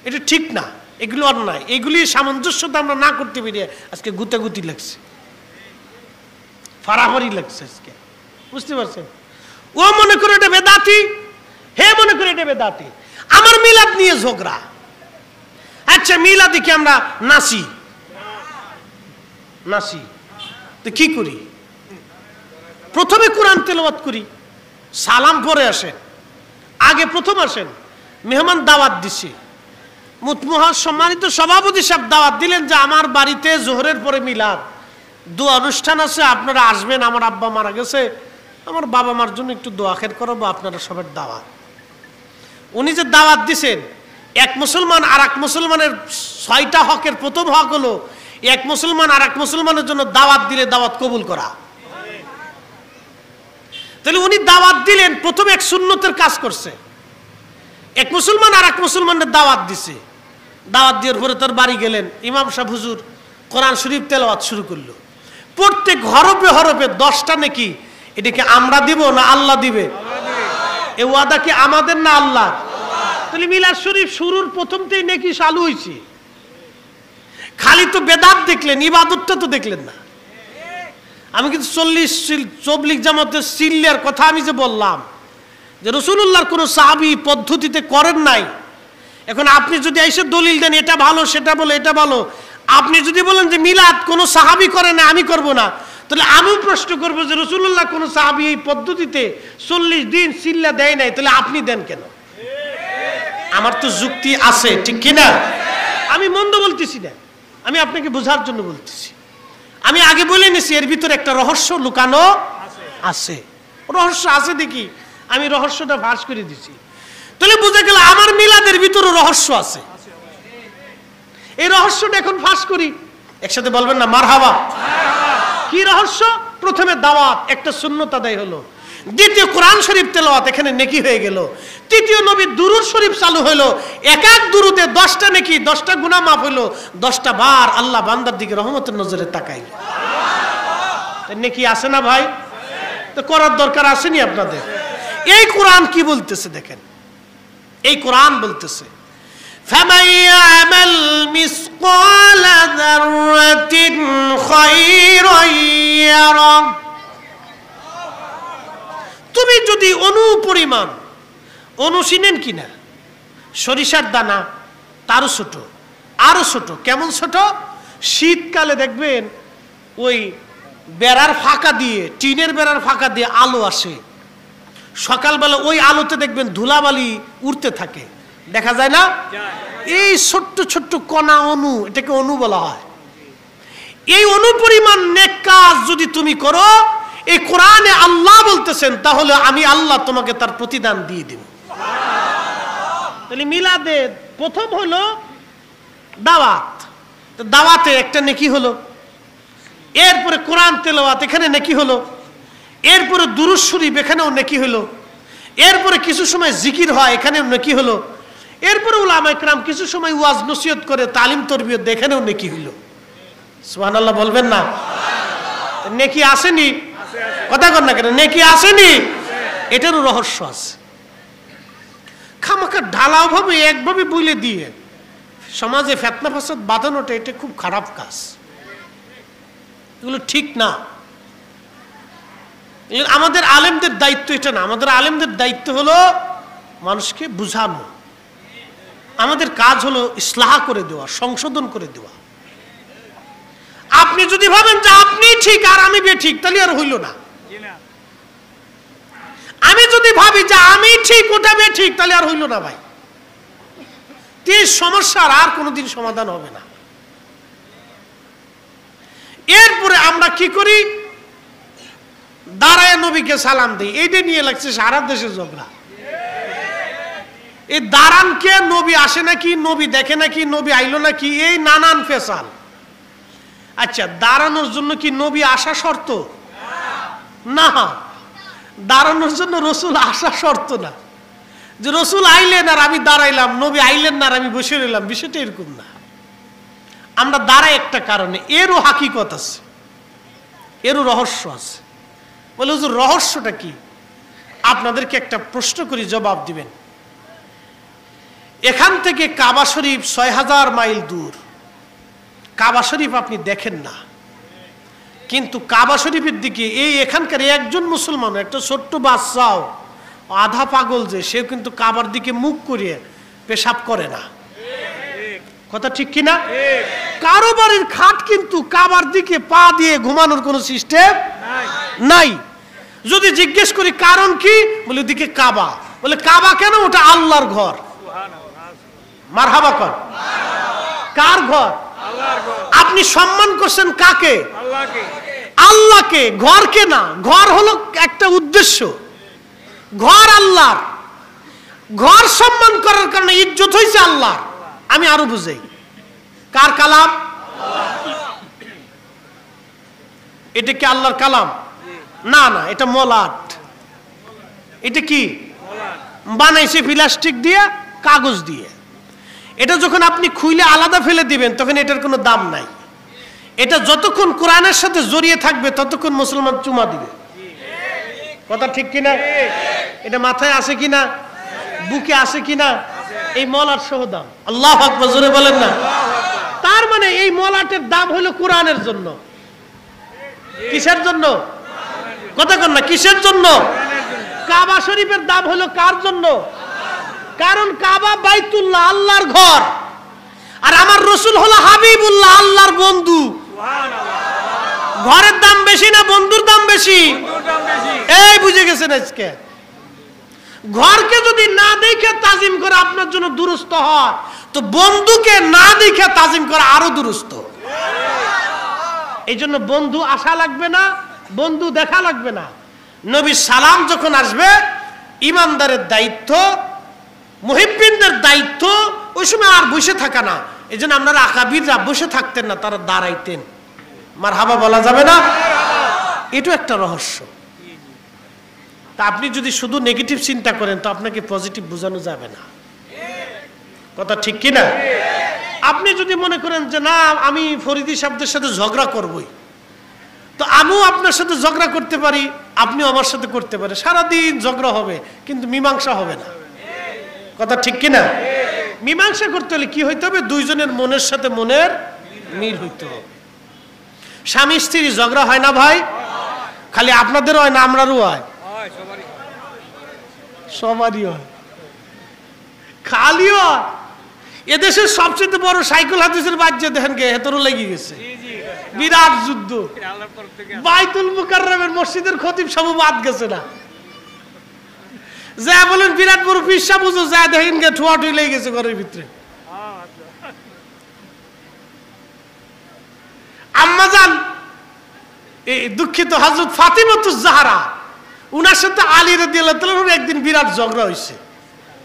এটা ঠিক না, এগুলো অন্যায়। এগুলি সামঞ্জস্যতা আমরা না করতে পেরে আজকে গুতাগুতি লাগছে, ফারাফারি লাগছে আজকে, বুঝতে পারছেন? ও মনে করে এটা বেদাতি, হে মনে করে এটা বেদাতি। আমার মিলাদ নিয়ে ঝগড়া। আচ্ছা, মিলাদি কি আমরা নাচি? নাচি তো কি করি? প্রথমে কোরআন তেলাওয়াত করি, সালাম পরে আসেন, আগে প্রথম আসেন, মেহমান দাওয়াত দিছি, সম্মানিত সভাপতি সাহেব দাওয়াত দিলেন যে আমার বাড়িতে জোহরের পরে মিলাদ, দোয়া অনুষ্ঠান আছে, আপনারা আসবেন, আমার আব্বা মারা গেছে, আমার বাবা মার জন্য একটু দোয়া খের করবো, আপনারা সবার দাওয়াত। উনি যে দাওয়াত দিছেন, এক মুসলমান আর এক মুসলমানের 6টা হকের প্রথম হক হলো এক মুসলমান আর এক মুসলমানের জন্য দাওয়াত দিলে দাওয়াত কবুল করা। তাহলে উনি দাওয়াত দিলেন, প্রথম এক সুন্নতের কাজ করছে। এক মুসলমান আর এক মুসলমানের দাওয়াত দিছে, দাওয়াত দেওয়ার পরে তার বাড়ি গেলেন, ইমাম সাহেব হুজুর কোরআন শরীফ তেলাওয়াত শুরু করলো। প্রত্যেক হরফে হরফে 10টা নাকি, এটাকে আমরা দিব না আল্লাহ দিবে? এ ওয়াদা কি আমাদের না আল্লাহ? তাহলে মিলাদ শরীফ শুরুর প্রথমতেই নাকি চালু হয়েছে। খালি তো বেদাত দেখলেন, ইবাদতটা তো দেখলেন না। আমি কিন্তু 40 তবলিগ জামাতের সিল্লার কথা আমি যে বললাম, যে রাসূলুল্লাহর কোন সাহাবী পদ্ধতিতে করেন নাই। এখন আপনি যদি এসে দলিল দেন এটা ভালো সেটা বলো এটা ভালো, আপনি যদি বলেন যে মিলাদ কোন সাহাবী করে না আমি করব না, তাহলে আমিও প্রশ্ন করব যে রাসূলুল্লাহ কোন সাহাবী এই পদ্ধতিতে 40 দিন সিল্লা দেয় নাই, তাহলে আপনি দেন কেন? আমার তো যুক্তি আছে, ঠিক কি না? আমি মন্দ বলতেছি না, আমি আপনাকে বোঝার জন্য বলতেছি। আমি আগে বলে নিছি এর ভিতরে একটা রহস্য লুকানো আছে। রহস্য আছে দেখি আমি রহস্যটা ফাঁস করে দিছি, তাহলে বুঝে গেল আমার মিলাদের ভিতরে রহস্য আছে। এই রহস্যটা এখন ফাঁস করি, একসাথে বলবেন না মারহাবা। কি রহস্য? প্রথমে দাওয়াত, একটা সুন্নত আদায় হলো। দ্বিতীয় কোরআন শরীফ তেলাওয়াত, এখানে নেকি হয়ে গেল। তৃতীয় নবীর দুরূদ শরীফ চালু হলো, এক এক দুরুদে 10টা নেকি, 10টা গুনাহ মাফ হলো, 10টা বার আল্লাহ বান্দার দিকে রহমতের নজরে তাকাইল। নেকি আছে না ভাই? তো করার দরকার আসেনি আপনাদের? এই কোরআন কি বলতেছে দেখেন, এই কোরআন বলতেছে فَمَن يَعْمَلْ مِثْقَالَ ذَرَّةٍ خَيْرًا يَرَهُ। তুমি যদি অনুপরিমাণ, অনু চিনেন কিনা? সরিষার দানা, তারও ছোট, আরো ছোট। কেমন ছোট? শীতকালে দেখবেন ওই বেড়ার ফাঁকা দিয়ে, টিনের বেড়ার ফাঁকা দিয়ে আলো আসে, সকালবেলা ওই আলোতে দেখবেন ধুলাবালি উড়তে থাকে, দেখা যায় না? এই ছোট্ট ছোট্ট কণা অণু, এটাকে অণু বলা হয়। এই অনুপরিমাণ নেক কাজ যদি তুমি করো, এই কোরআনে আল্লাহ বলতেছেন, তাহলে আমি আল্লাহ তোমাকে তার প্রতিদান দিয়ে দেব। তাহলে মিলাদের প্রথম হলো দাওয়াত, দাওয়াতে একটা নেকি হলো। এরপরে কোরআন তেলাওয়াত, এখানে নেকি হলো। এরপরে দুরূদ শরীফ, এখানেও নেকি হলো। এরপরে কিছু সময় জিকির হয়, এখানেও নেকি হলো। এরপরে উলামায়ে কেরাম কিছু সময় ওয়াজ নসিহত করে, তালিম তরবিয়ত, এখানেও নেকি হলো। সুবহানাল্লাহ বলবেন না? নেকি আসেনি? কথা কর না কেন? নেকি আসেনি? এটারও রহস্য আছে। খামাখা ঢালাও ভাবে একভাবে বলে দিয়ে সমাজে ফিতনা ফাসাদ বাঁধানোটা, এটা খুব খারাপ কাজ, এগুলো ঠিক না। আমাদের আলেমদের দায়িত্ব এটা না। আমাদের আলেমদের দায়িত্ব হলো মানুষকে বুঝানো, আমাদের কাজ হলো ইসলাহ করে দেওয়া, সংশোধন করে দেওয়া। আপনি যদি ভাবেন যে আপনি ঠিক আর আমি বেঠিক, তাহলে আর হইল না। আমি যদি ভাবি যে আমি ঠিক ওটা বেঠিক, তাহলে আর হইল না ভাই। এই সমস্যার আর কোনোদিন সমাধান হবে না। এরপরে আমরা কি করি? দাঁড়ায় নবীকে সালাম দিই, এইটা নিয়ে লাগছে সারা দেশে ঝগড়া। এই দাঁড়ানকে নবী আসে নাকি, নবী দেখে নাকি, নবী আইলো নাকি, এই নানান ফেসাল। আচ্ছা, দাঁড়ানোর জন্য কি নবী আসা শর্ত? না, দাঁড়ানোর জন্য রসুল আসা শর্ত না। যে রসুল আইলেন আর আমি দাঁড়াইলাম, নবী আইলেন না আর আমি বসে রইলাম, বিষয়টা এরকম না। আমরা দাঁড়াই একটা কারণে, এরও হাকিকত আছে, এরও রহস্য আছে। বলে হুজুর রহস্যটা কি? আপনাদেরকে একটা প্রশ্ন করি, জবাব দিবেন। এখান থেকে কাবা শরীফ 6000 মাইল দূর। কাবা শরীফ আপনি দেখেন না, কিন্তু কাবা শরীফের দিকে এই এখানকার একজন মুসলমান, একটা ছোট্ট বাচ্চাও আধা পাগল যে, সে কিন্তু কাবার দিকে মুখ করিয়ে পেশাব করে না। কথা ঠিক কিনা? কারো বাড়ির খাট কিন্তু কাবার দিকে পা দিয়ে ঘুমানোর কোনো সিস্টেম নাই। যদি জিজ্ঞেস করি কারণ কি, বলে ওদিকে কাবা। বলে কাবা কেন? ওটা আল্লাহর ঘর। মারহাবা কর। কার ঘর? আপনি সম্মান করছেন কাকে? আল্লাহকে। ঘরকে না। ঘর হলো একটা উদ্দেশ্য, ঘর আল্লাহর। ঘর সম্মান করার কারণে ইজ্জত হয়েছে আল্লাহর। আমি আরো বুঝাই, কার কালাম? এটা কি আল্লাহর কালাম? না না, এটা মলাট। এটা কি বানাইছে? প্লাস্টিক দিয়ে, কাগজ দিয়ে। এটা যখন আপনি খুইলে আলাদা ফেলে দিবেন, তখন এটার কোনো দাম নাই। এটা যতক্ষণ কোরআনের সাথে জড়িয়ে থাকবে, ততক্ষণ মুসলমান চুমা দিবে। কথা ঠিক কিনা? এটা মাথায় আছে কিনা, বুকে আছে কিনা? এই মলাট সহ দাম। আল্লাহু আকবার, জোরে বলেন না। তার মানে এই মলাটের দাম হলো কোরআনের জন্য। কিসের জন্য? কথা কন না, কিসের জন্য? কাবা শরীফের দাম হলো কার জন্য? কারণ কাবা বাইতুল্লাহ, আল্লাহর ঘর, আর আমার রসুল হলো হাবিবুল্লাহ, আল্লাহর বন্ধু। ঘরের দাম বেশি না বন্ধুর দাম বেশি? এই বুঝে গেছেন আজকে? ঘরকে যদি না দেখে তাজিম করে আপনার জন্য দুরুস্ত হয়, তো বন্ধুকে না দেখে তাজিম করা আরো দুরুস্ত। এই জন্য বন্ধু আসা লাগবে না, বন্ধু দেখা লাগবে না। নবীর সালাম যখন আসবে, ইমানদারের দায়িত্ব, মুহিব্বিনদের দায়িত্ব, ওই সময় আর বসে থাকা না। এই জন্য আপনারা আকাবিররা বসে থাকতেন না, তারা দাঁড়াইতেন। মারহাবা বলা যাবে না? এটা একটা রহস্য। তা আপনি যদি শুধু নেগেটিভ চিন্তা করেন, তো আপনাকে পজিটিভ বোঝানো যাবে না। কথা ঠিক কিনা? আপনি যদি মনে করেন যে না, আমি ফরিদি সাহেবদের সাথে ঝগড়া করবই, তো আমিও আপনার সাথে ঝগড়া করতে পারি, আপনিও আমার সাথে করতে পারেন। সারাদিন ঝগড়া হবে, কিন্তু মীমাংসা হবে না। কথা ঠিক কিনা? মীমাংসা করতে হলে কি হইতে হবে? দুইজনের মনের সাথে মনের মিল হইতে হবে। স্বামী স্ত্রী ঝগড়া হয় না ভাই? খালি আপনাদেরও হয় না, আমরারও হয়? সবারই হয়, খালিও হয়। এদেশের সবচেয়ে বড় সাইকেল হাদিসের বাজ্যে দেখেন কে হেতরও লেগে গেছে, বিরাট যুদ্ধ। বাইতুল মুকাররমের মসজিদের খতিব সব বাদ গেছে না, যা বলেন বিরাট বড় পিসা বুঝো, যা দেখেন গে ঠুয়াঠুই লেগে গেছে ঘরের ভিতরে। আম্মাজান এই দুঃখিত হযরত ফাতিমাতুজ জাহরা, উনার সাথে আলী রাদিয়াল্লাহু তাআলার একদিন বিরাট ঝগড়া হয়েছে।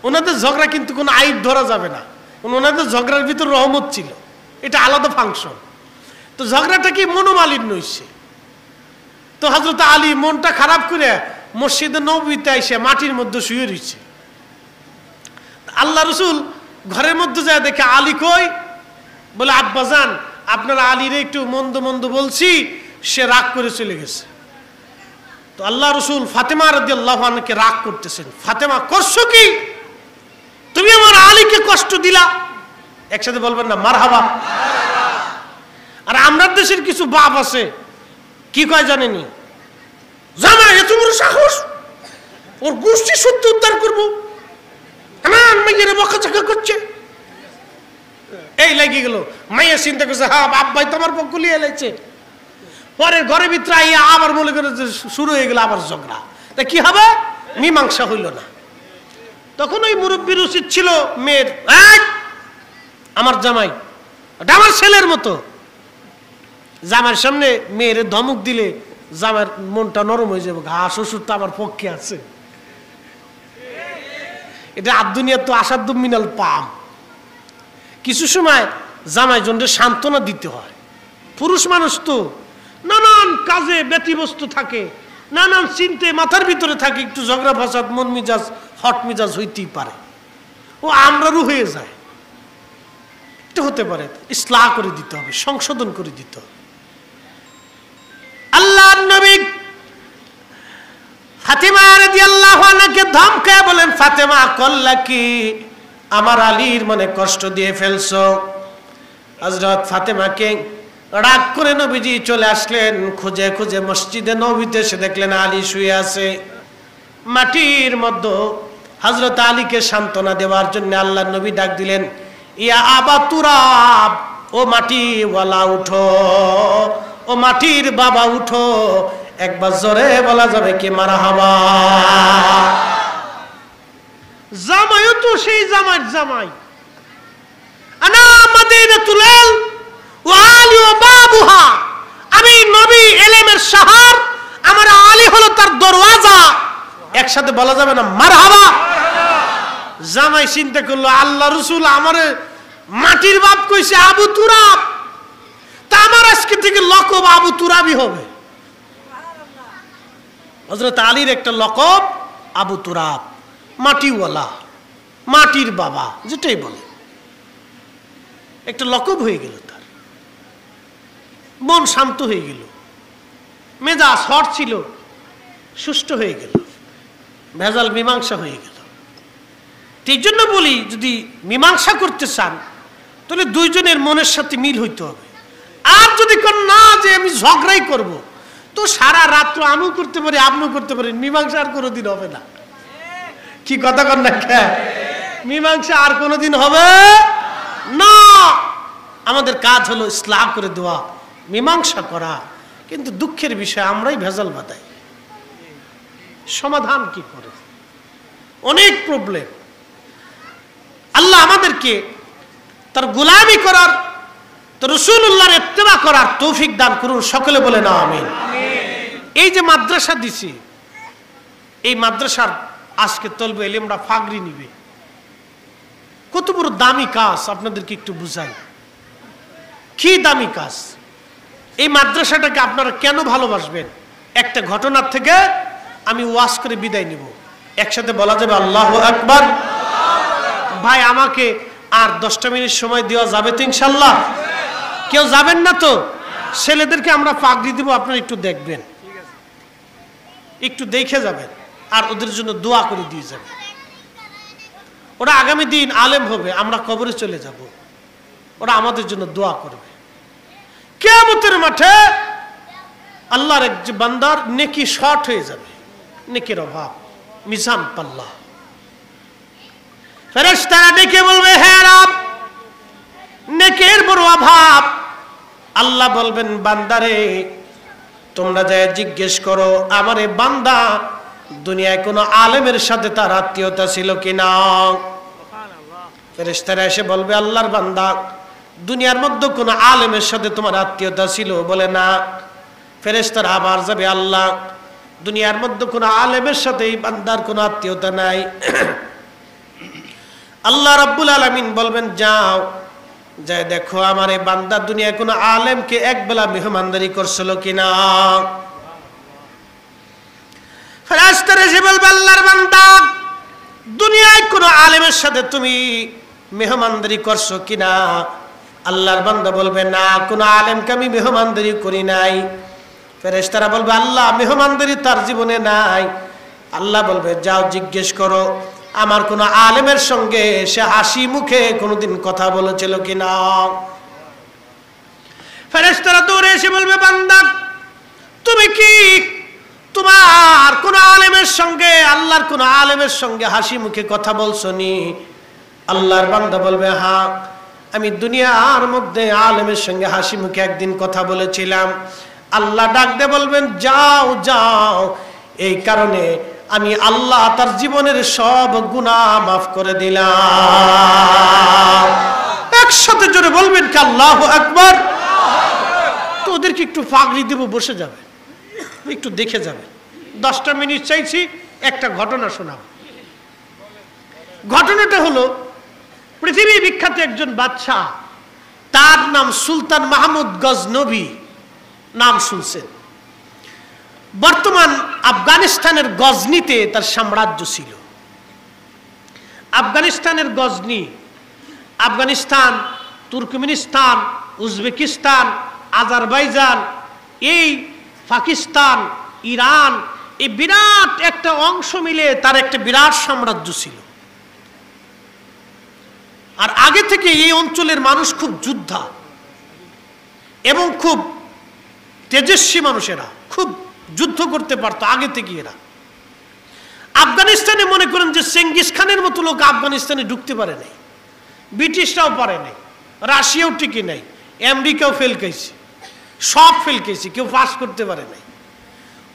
ওনাদের ঝগড়া কিন্তু কোনো আইব ধরা যাবে না, ওনাদের ঝগড়ার ভিতর রহমত ছিল, এটা আলাদা ফাংশন। তো ঝগড়াটা কি মনোমালিন্য হয়েছে। তো হযরত আলী মনটা খারাপ করে মসজিদে নববীতে এসে মাটির মধ্যে শুয়ে রয়েছে। আল্লাহ রসুল ঘরের মধ্যে যায়, দেখে আলী কই, বলে আব্বাজান আপনারা আলীরে একটু মন্দ মন্দ বলছি, সে রাগ করে চলে গেছে। তো আল্লাহ রসুল ফাতেমা রাদিয়াল্লাহু আনহাকে রাগ করতেছেন, ফাতেমা করছো কি? তুমি আমার আলীকে কষ্ট দিলা। একসাথে বলবেন না মারহাবা? আর আমরা দেশের কিছু বাপ আছে, কি কয় জানেনি? জামাই এত বড় সাহস, ওর গোষ্ঠী সত্য উদ্ধার করবো, আমার মেয়েরা বকাঝকা করছে। এই লেগে গেল, মাইয়া চিন্তা করছে হ্যাঁ বাপ ভাই তোমার পক্ষ লিয়ে এলাইছে। পরে ঘরের ভিতরে আইয়া আবার মনে করে শুরু হয়ে গেল আবার ঝগড়া। তা কি হবে? মীমাংসা হইল না। তখন ওই মুরব্বীর উচিত ছিল মেয়ের, আমার জামাই ওটা আমার ছেলের মতো, জামার সামনে মেয়ের ধমক দিলে জামার মনটা নরম হয়ে যাবে, ঘা শ্বশুর তো আমার পক্ষে আছে। এটা আদুনিয়া তো আসাদ মিনাল পাম। কিছু সময় জামাই জনকে সান্ত্বনা দিতে হয়। পুরুষ মানুষ তো নানান কাজে ব্যতিব্যস্ত থাকে, নানান চিন্তে মাথার ভিতরে থাকে, একটু ঝগড়া ফাসাদ মন মিজাজ হট মিজাজ হইতেই পারে, ও আমরারও হয়ে যায়। এটা হতে পারে, ইসলাহ করে দিতে হবে, সংশোধন করে দিতে হবে। আল্লাহর নবী ফাতেমা রাদিয়াল্লাহু আনহাকে ধমকায় বলেন, ফাতেমা করলা কি? আমার আলীর মনে কষ্ট দিয়ে ফেলছো। হযরত ফাতেমাকে রাগ করে নবীজি চলে আসলেন, খুঁজে খুঁজে মসজিদে নববীতে এসে দেখলেন আলী শুয়ে আছে মাটির মধ্যে। হযরত আলীকে সান্ত্বনা দেওয়ার জন্য আল্লাহর নবী ডাক দিলেন, ইয়া আবা তুরাব, ও মাটিওয়ালা উঠো, ও মাটির বাবা উঠো। একবার জোরে বলা যাবে কি মারহাবা? জামাইও তো সেই জামাইয়ের জামাই। আনা মাদিনাতুল ইলম ওয়া আলী ওয়া বাবুহা, আমি নবী ইলমের শহর, আমার আলী হলো তার দরওয়াজা। একসাথে বলা যাবে না মারহাবা? জামাই চিন্তা করলো, আল্লাহ রাসূল আমারে মাটির বাপ কইছে আবু তুরাব, তা আমার আজকে থেকে লকব আবু তুরাবই হবে। হযরত আলীর একটা লকব আবু তুরাব, মাটিওয়ালা, মাটির বাবা, যেটাই বলে, একটা লকব হয়ে গেল তার। মন শান্ত হয়ে গেল, মেজাজ হট ছিল, সুষ্ঠু হয়ে গেল, ভেজাল মীমাংসা হয়ে গেল। এই জন্য বলি, যদি মীমাংসা করতে চান তাহলে দুইজনের মনের সাথে মিল হইতে হবে। আর যদি কোন না যে আমি ঝগড়াই করব, তো সারা রাত্র আমিও করতে পারি, আপনিও করতে পারেন, মীমাংসা আর কোনোদিন হবে না। কি কথা কন না? মীমাংসা আর কোনোদিন হবে না। আমাদের কাজ হলো ইসলাহ করে দেওয়া, মীমাংসা করা। কিন্তু দুঃখের বিষয় আমরাই ভেজাল বাঁধাই। সমাধান কি করে? অনেক প্রবলেম। আল্লাহ আমাদেরকে তার গোলামি করার, তো রাসূলুল্লাহর ইত্তেবা করার তৌফিক দান করুন। সকলে বলে না আমিন। এই যে মাদ্রাসা দিছি, এই মাদ্রাসার আজকে তলবে এলেমরা ফাগরি নিবে, কত বড় দামি কাজ আপনাদেরকে একটু বুঝাই। কি দামি কাজ! এই মাদ্রাসাটাকে আপনারা কেন ভালোবাসবেন? একটা ঘটনার থেকে আমি ওয়াজ করে বিদায় নিব। একসাথে বলা যাবে আল্লাহু আকবার। ভাই আমাকে আর 10টা মিনিট সময় দেওয়া যাবে তো ইনশাল্লাহ? কেউ যাবেন না তো? ছেলেদেরকে আমরা পাগড়ি দিব, আপনারা একটু দেখবেন, একটু দেখে যাবেন, আর ওদের জন্য দোয়া করে দিয়ে যাবেন। ওরা আগামী দিন আলেম হবে, আমরা কবরে চলে যাব, ওরা আমাদের জন্য দোয়া করবে। কিয়ামতের মাঠে আল্লাহর এক বান্দার নেকি শর্ট হয়ে যাবে, নেকির অভাব, মিজান পাল্লা। ফেরেশতারা ডেকে বলবে, হে রব, নেকির বড় অভাব। আল্লাহ বলবেন, বান্দারে তোমরা যায় জিজ্ঞেস করো আমার এই বান্দা দুনিয়ায় কোনো আলেমের সাথে তার আত্মীয়তা ছিল কিনা। ফেরেশতারা এসে বলবে, আল্লাহর বান্দা দুনিয়ার মধ্যে কোনো আলেমের সাথে তোমার আত্মীয়তা ছিল? বলে না। ফেরেশতারা আবার যাবে, আল্লাহ দুনিয়ার মধ্যে কোনো আলেমের সাথে এই বান্দার কোনো আত্মীয়তা নাই। আল্লাহ রাব্বুল আলামিন বলবেন, যাও যাই দেখো আমার এই বান্দা দুনিয়ায় কোনো আলেমকে একবেলা মেহমানদারি করছিল কিনা। ফেরেশতারা এসে বলবে, আল্লাহর বান্দা দুনিয়ায় কোনো আলেমের সাথে তুমি মেহমানদারি করছো কিনা? আল্লাহর বান্দা বলবে, না, কোনো আলেমকে আমি মেহমানদারি করি নাই। ফেরেশতারা বলবে, আল্লাহ মেহমানদারি তার জীবনে নাই। আল্লাহ বলবে, যাও জিজ্ঞেস করো আমার কোন আলেমের সঙ্গে সে হাসি মুখে কোনোদিন কথা বলেছিল কিনা। ফেরেশতারা দৌড়ে এসে বলবে, বান্দা তুমি কি তোমার কোন আলেমের সঙ্গে, আল্লাহর কোন আলেমের সঙ্গে হাসি মুখে কথা বলছো নি? আল্লাহর বান্দা বলবে, হ্যাঁ, আমি দুনিয়ার মধ্যে আলেমের সঙ্গে হাসি মুখে একদিন কথা বলেছিলাম। আল্লাহ ডাক দিয়ে বলবেন, যাও যাও, এই কারণে আমি আল্লাহ তার জীবনের সব গুনাহ মাফ করে দিলাম। একসাথে জোরে বলবেন কি আল্লাহু আকবার। তো ওদেরকে একটু পাগড়ি দেব, বসে যাবে, একটু দেখে যাবে। 10টা মিনিট চাইছি, একটা ঘটনা শোনাব। ঘটনাটা হলো, পৃথিবী বিখ্যাত একজন বাদশাহ, তার নাম সুলতান মাহমুদ গজনবী, নাম শুনছেন। বর্তমান আফগানিস্তানের গজনিতে তার সাম্রাজ্য ছিল। আফগানিস্তানের Ghazni, Afghanistan, Turkmenistan, Uzbekistan, Azerbaijan, এই পাকিস্তান, ইরান, এই বিরাট একটা অংশ মিলে তার একটা বিরাট সাম্রাজ্য ছিল। আর আগে থেকে এই অঞ্চলের মানুষ খুব যোদ্ধা এবং খুব তেজস্বী মানুষেরা, খুব যুদ্ধ করতে পারতো আগে থেকে এরা। আফগানিস্তানে মনে করেন যে চেঙ্গিস খানের মতো লোক আফগানিস্তানে ঢুকতে পারে নাই, ব্রিটিশরাও পারে নাই, রাশিয়াও টিকে নাই, আমেরিকাও ফেল খাইছে, সব ফেল খাইছে, কেউ পাস করতে পারে নাই।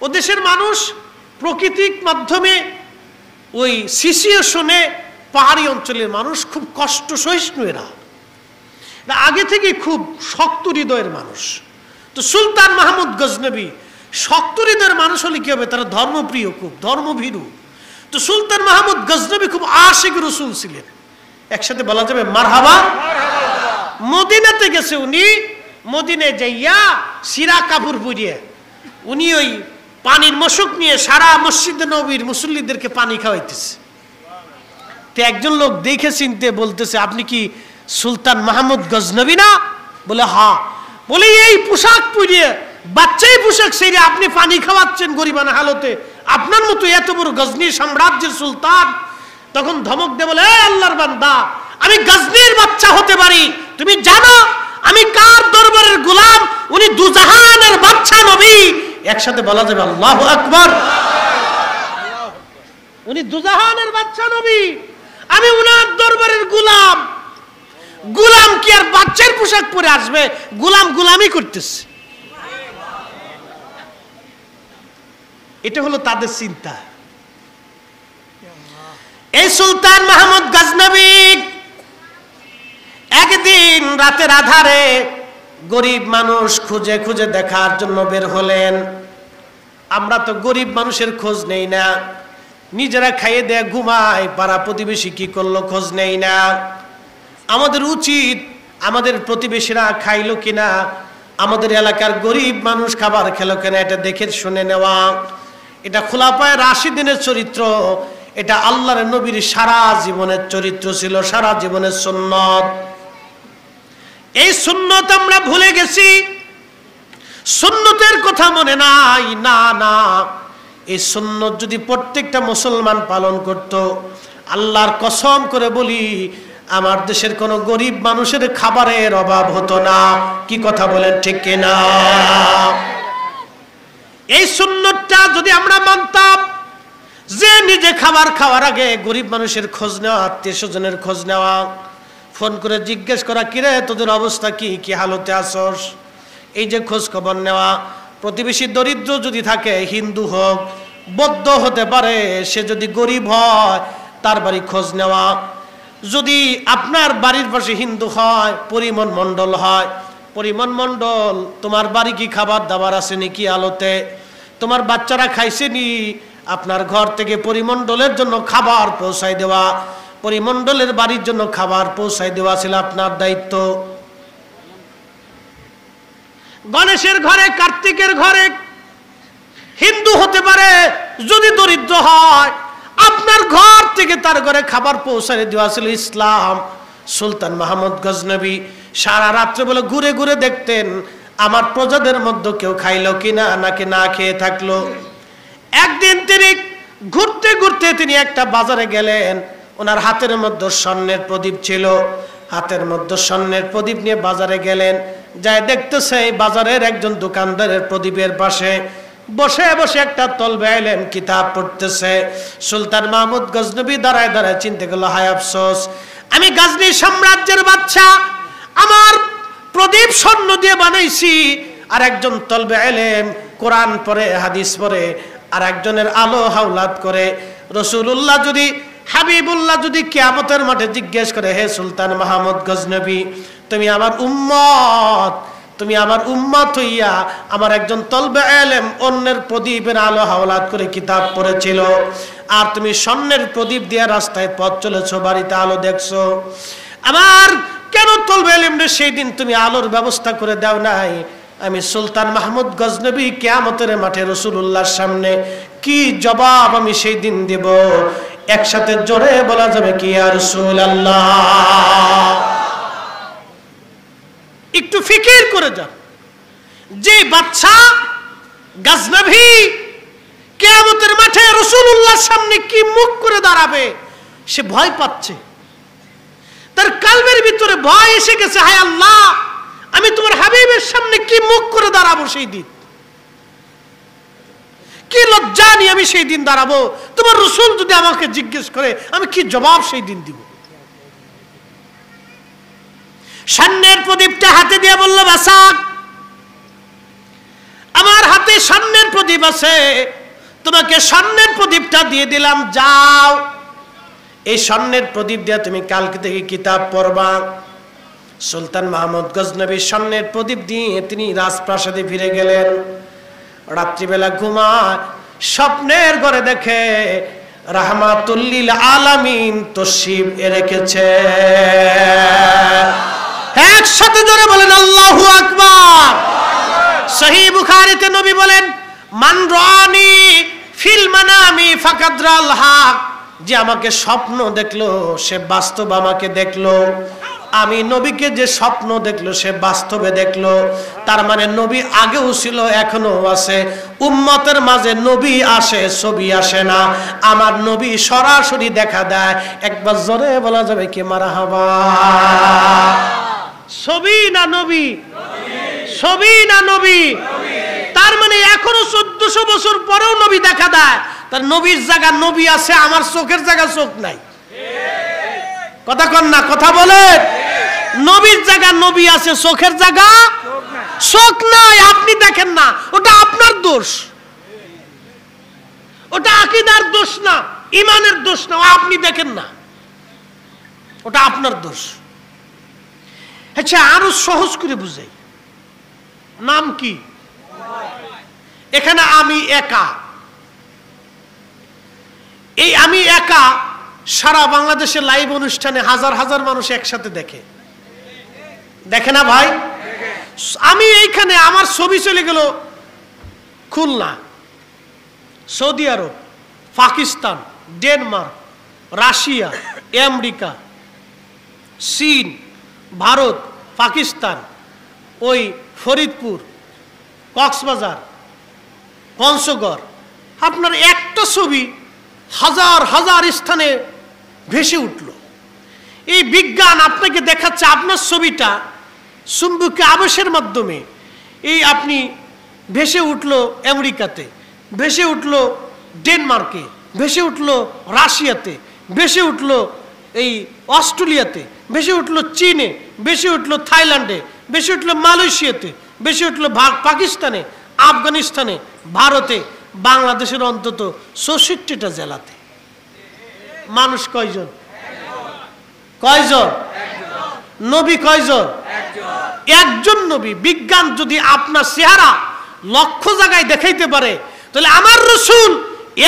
ও দেশের মানুষ প্রকৃতির মাধ্যমে ওই সিচুয়েশনে, পাহাড়ি অঞ্চলের মানুষ খুব কষ্ট সহিষ্ণু, এরা আগে থেকে খুব শক্ত হৃদয়ের মানুষ। তো সুলতান মাহমুদ গজনবী শক্ত হৃদয়ের মানুষ হলে কি হবে? তারা ধর্মপ্রিয়, খুব ধর্মভীরু। তো সুলতান মাহমুদ গজনবী খুব আশিক রসুল ছিলেন, একসাথে বলা যাবে মারহাবা। মদিনাতে গেছে উনি, মদিনায় যাইয়া সিরা কাপড় পরিয়ে উনি ওই পানির মশক নিয়ে সারা মসজিদে নবীর মুসল্লিদেরকে পানি খাওয়াইতেছে। তো একজন লোক দেখে চিনতে বলতেছে, আপনি কি সুলতান মাহমুদ গজনবী না? বলে হ্যাঁ। বলে এই পোশাক পরিয়ে, বাচ্চাই পোশাক সেরে আপনি পানি খাওয়াচ্ছেন গরিবানা হালতে, আপনার মতো এত বড় গজনির সাম্রাজ্যের সুলতান? তখন ধমক দে বলে, আল্লাহর বান্দা, আমি গজনির বাচ্চা হতে পারি, তুমি জানো আমি কার দরবারের গোলাম? উনি দুজাহানের বাদশা নবী। একসাথে বলা যাবে আল্লাহু আকবার। উনি দুজাহানের বাদশা নবী, আমি উনার দরবারের গোলাম। গোলাম কি আর বাচ্চার পোশাক পরে আসবে? গোলাম গোলামি করতেছে। এটা হলো তাদের চিন্তা। এই সুলতান মাহমুদ গজনবী একদিন রাতের আধারে গরিব মানুষ খুঁজে খুঁজে দেখার জন্য বের হলেন। আমরা তো গরিব মানুষের খোঁজ নেই না, নিজেরা খাইয়ে দেয় ঘুমায়, পাড়া প্রতিবেশী কি করলো খোঁজ নেই না। আমাদের উচিত আমাদের প্রতিবেশীরা খাইলো কিনা, আমাদের এলাকার গরিব মানুষ খাবার খেলো কিনা, এটা দেখে শুনে নেওয়া। এটা খোলাফায়ে রাশিদিনের চরিত্র, এটা আল্লাহর নবীর সারা জীবনের চরিত্র ছিল, সারা জীবনের সুন্নত। এই সুন্নত আমরা ভুলে গেছি, সুন্নতের কথা মনে নাই। না না, এই সুন্নত যদি প্রত্যেকটা মুসলমান পালন করত, আল্লাহর কসম করে বলি আমার দেশের কোন গরিব মানুষের খাবারের অভাব হতো না। কি কথা বলেন ঠিক কিনা? এই সুন্নতটা যদি আমরা মানতাম, যে নিজে খাবার খাওয়ার আগে গরিব মানুষের খোঁজ নেওয়া, আত্মীয় স্বজনের খোঁজ নেওয়া, ফোন করে জিজ্ঞেস করা, কিরে তোদের অবস্থা কি, কি হালতে আসস, এই যে খোঁজ খবর নেওয়া। প্রতিবেশী দরিদ্র যদি থাকে, হিন্দু হোক, বৌদ্ধ হতে পারে, সে যদি গরিব হয় তার বাড়ি খোঁজ নেওয়া। যদি আপনার বাড়ির পাশে হিন্দু হয়, পরিমল মণ্ডল হয়, পরিমল মণ্ডল তোমার বাড়ি কি খাবার দাবার আসেনি, কি আলোতে, তোমার বাচ্চারা খাইছেনি, আপনার ঘর থেকে পরিমণ্ডলের জন্য খাবার পৌঁছায় দেওয়া, পরিমণ্ডলের বাড়ির জন্য খাবার পৌঁছায় দেওয়া ছিল আপনার দায়িত্ব। গণেশের ঘরে, কার্তিকের ঘরে, হিন্দু হতে পারে, যদি দরিদ্র হয়, আপনার ঘর থেকে তার ঘরে খাবার পৌঁছায় দেওয়া ছিল ইসলাম। সুলতান মাহমুদ গজনবী সারা রাত্রে বলে ঘুরে ঘুরে দেখতেন আমার প্রজাদের মধ্যে কেউ খাইলো কিনা, নাকি না খেয়ে থাকলো। একদিন তিনি ঘুরতে ঘুরতে তিনি একটা বাজারে গেলেন, ওনার হাতের মধ্যে স্বর্ণের প্রদীপ ছিল, হাতের মধ্যে স্বর্ণের প্রদীপ নিয়ে বাজারে গেলেন। যাই দেখতেছে বাজারের একজন দোকানদারের প্রদীপের পাশে বসে বসে একটা তলবে আইলেম কিতাব পড়তেছে। সুলতান মাহমুদ গজনবী দাঁড়ায় দাঁড়ায় চিন্তা করলো, হায় আফসোস, আমি গাজনী সাম্রাজ্যের বাদশা, আমার প্রদীপ স্বর্ণ দিয়ে বানাইছি, আর একজন তলবে আইলেম কোরআন পড়ে, হাদিস পড়ে, আর একজনের আলো হাওলাত করে। রাসূলুল্লাহ যদি, হাবিবুল্লাহ যদি কিয়ামতের মাঠে জিজ্ঞেস করে, হে সুলতান মাহমুদ গজনবী, তুমি আমার উম্মত, তুমি আমার উম্মত হইয়া আমার একজন তলবে আলেম অন্যের প্রদীপের আলো হাওলাত করে কিতাব পড়েছিল, আর তুমি স্বর্ণের প্রদীপ দিয়ে রাস্তায় পথ চলেছো, বাড়িতে আলো দেখছো, আমার কেন তলবে আলেমরে সেই দিন তুমি আলোর ব্যবস্থা করে দাও নাই? আমি সুলতান মাহমুদ গজনবী কিয়ামতের মাঠে রাসূলুল্লাহর সামনে কি জবাব আমি সেই দিন দেব? একসাথে জোরে বলা যাবে কি, ইয়া রাসূলুল্লাহ। একটু ফিকির করে যান, যে বাদশা গজনবী কিয়ামতের মাঠে রাসূলুল্লাহর সামনে কি মুখ করে দাঁড়াবে, সে ভয় পাচ্ছে, তার কলবের ভিতরে ভয় এসে গেছে, হায় আল্লাহ, আমি তোমার হাবিবের সামনে কি মুখ করে দাঁড়াবো সেই দিন, কি লজ্জা নিয়ে আমি সেই দিন দাঁড়াবো, তোমার রাসূল যদি আমাকে জিজ্ঞেস করে আমি কি জবাব সেই দিন দিব? স্বর্ণের প্রদীপটা হাতে দিয়ে বলল, বাসা, আমার হাতে স্বর্ণের প্রদীপ আছে, তোমাকে স্বর্ণের প্রদীপটা দিয়ে দিলাম, যাও, এই স্বর্ণের প্রদীপ দিয়ে তুমি কালকে থেকে কিতাব পড়বা। সুলতান মাহমুদ গজনবী স্বর্ণের প্রদীপ দিয়ে তিনি রাজপ্রাসাদে ফিরে গেলেন। রাত্রিবেলা ঘুমায়, স্বপ্নের ঘরে দেখে রাহমাতুল লিল আলামিন তশরিফ রেখেছে। একসাথে জোরে বলেন আল্লাহু আকবার। সহিহ বুখারীতে নবী বলেন, মান রানি ফিল মানামি ফাকাদ রাল হক, যে আমাকে স্বপ্ন দেখলো সে বাস্তব আমাকে দেখলো। আমি নবীকে যে স্বপ্ন দেখলো সে বাস্তবে দেখলো। তার মানে নবী আগেও ছিল, এখনো আছে। উম্মতের মাঝে নবী আসে, ছবি আসে না। আমার নবী সরাসরি দেখা দেয়। একবার জোরে বলা যাবে কি মারহাবা। ছবি না নবী? ছবি না নবী? তার মানে এখনো 1400 বছর পরেও নবী দেখা দেয়। তার নবীর জায়গা নবী আছে, আমার চোখের জায়গা চোখ নাই। কথা কন না, কথা বলেন। নবীর জায়গা নবী আছে, চোখের জায়গা চোখ নাই। আপনি দেখেন না, ওটা আপনার দোষ। ওটা আকীদার দোষ না, ইমানের দোষ না। আপনি দেখেন না, ওটা আপনার দোষ। আচ্ছা, আরো সহজ করে বুঝাই। নাম কি? এখানে আমি একা। এই আমি একা সারা বাংলাদেশের লাইভ অনুষ্ঠানে হাজার হাজার মানুষ একসাথে দেখে, দেখে না ভাই? আমি এইখানে আমার ছবি চলে গেল খুলনা, সৌদি আরব, পাকিস্তান, ডেনমার্ক, রাশিয়া, আমেরিকা, চীন, ভারত, পাকিস্তান, ওই ফরিদপুর, কক্সবাজার, পঞ্চগড়। আপনার একটা ছবি হাজার হাজার স্থানে ভেসে উঠল। এই বিজ্ঞান আপনাকে দেখাচ্ছে আপনার ছবিটা চুম্বকীয় আবেশের মাধ্যমে এই আপনি ভেসে উঠল আমেরিকাতে, ভেসে উঠল ডেনমার্কে, ভেসে উঠল রাশিয়াতে, ভেসে উঠল এই অস্ট্রেলিয়াতে, ভেসে উঠল চীনে, ভেসে উঠল থাইল্যান্ডে, ভেসে উঠল মালয়েশিয়াতে, ভেসে উঠল পাকিস্তানে, আফগানিস্তানে, ভারতে, বাংলাদেশের অন্তত ৬৪টা জেলাতে। মানুষ কয়জন? কয়জন? নবী কয়জন? একজন নবী। বিজ্ঞান যদি আপনার চেহারা লক্ষ জায়গায় দেখাইতে পারে, তাহলে আমার রাসূল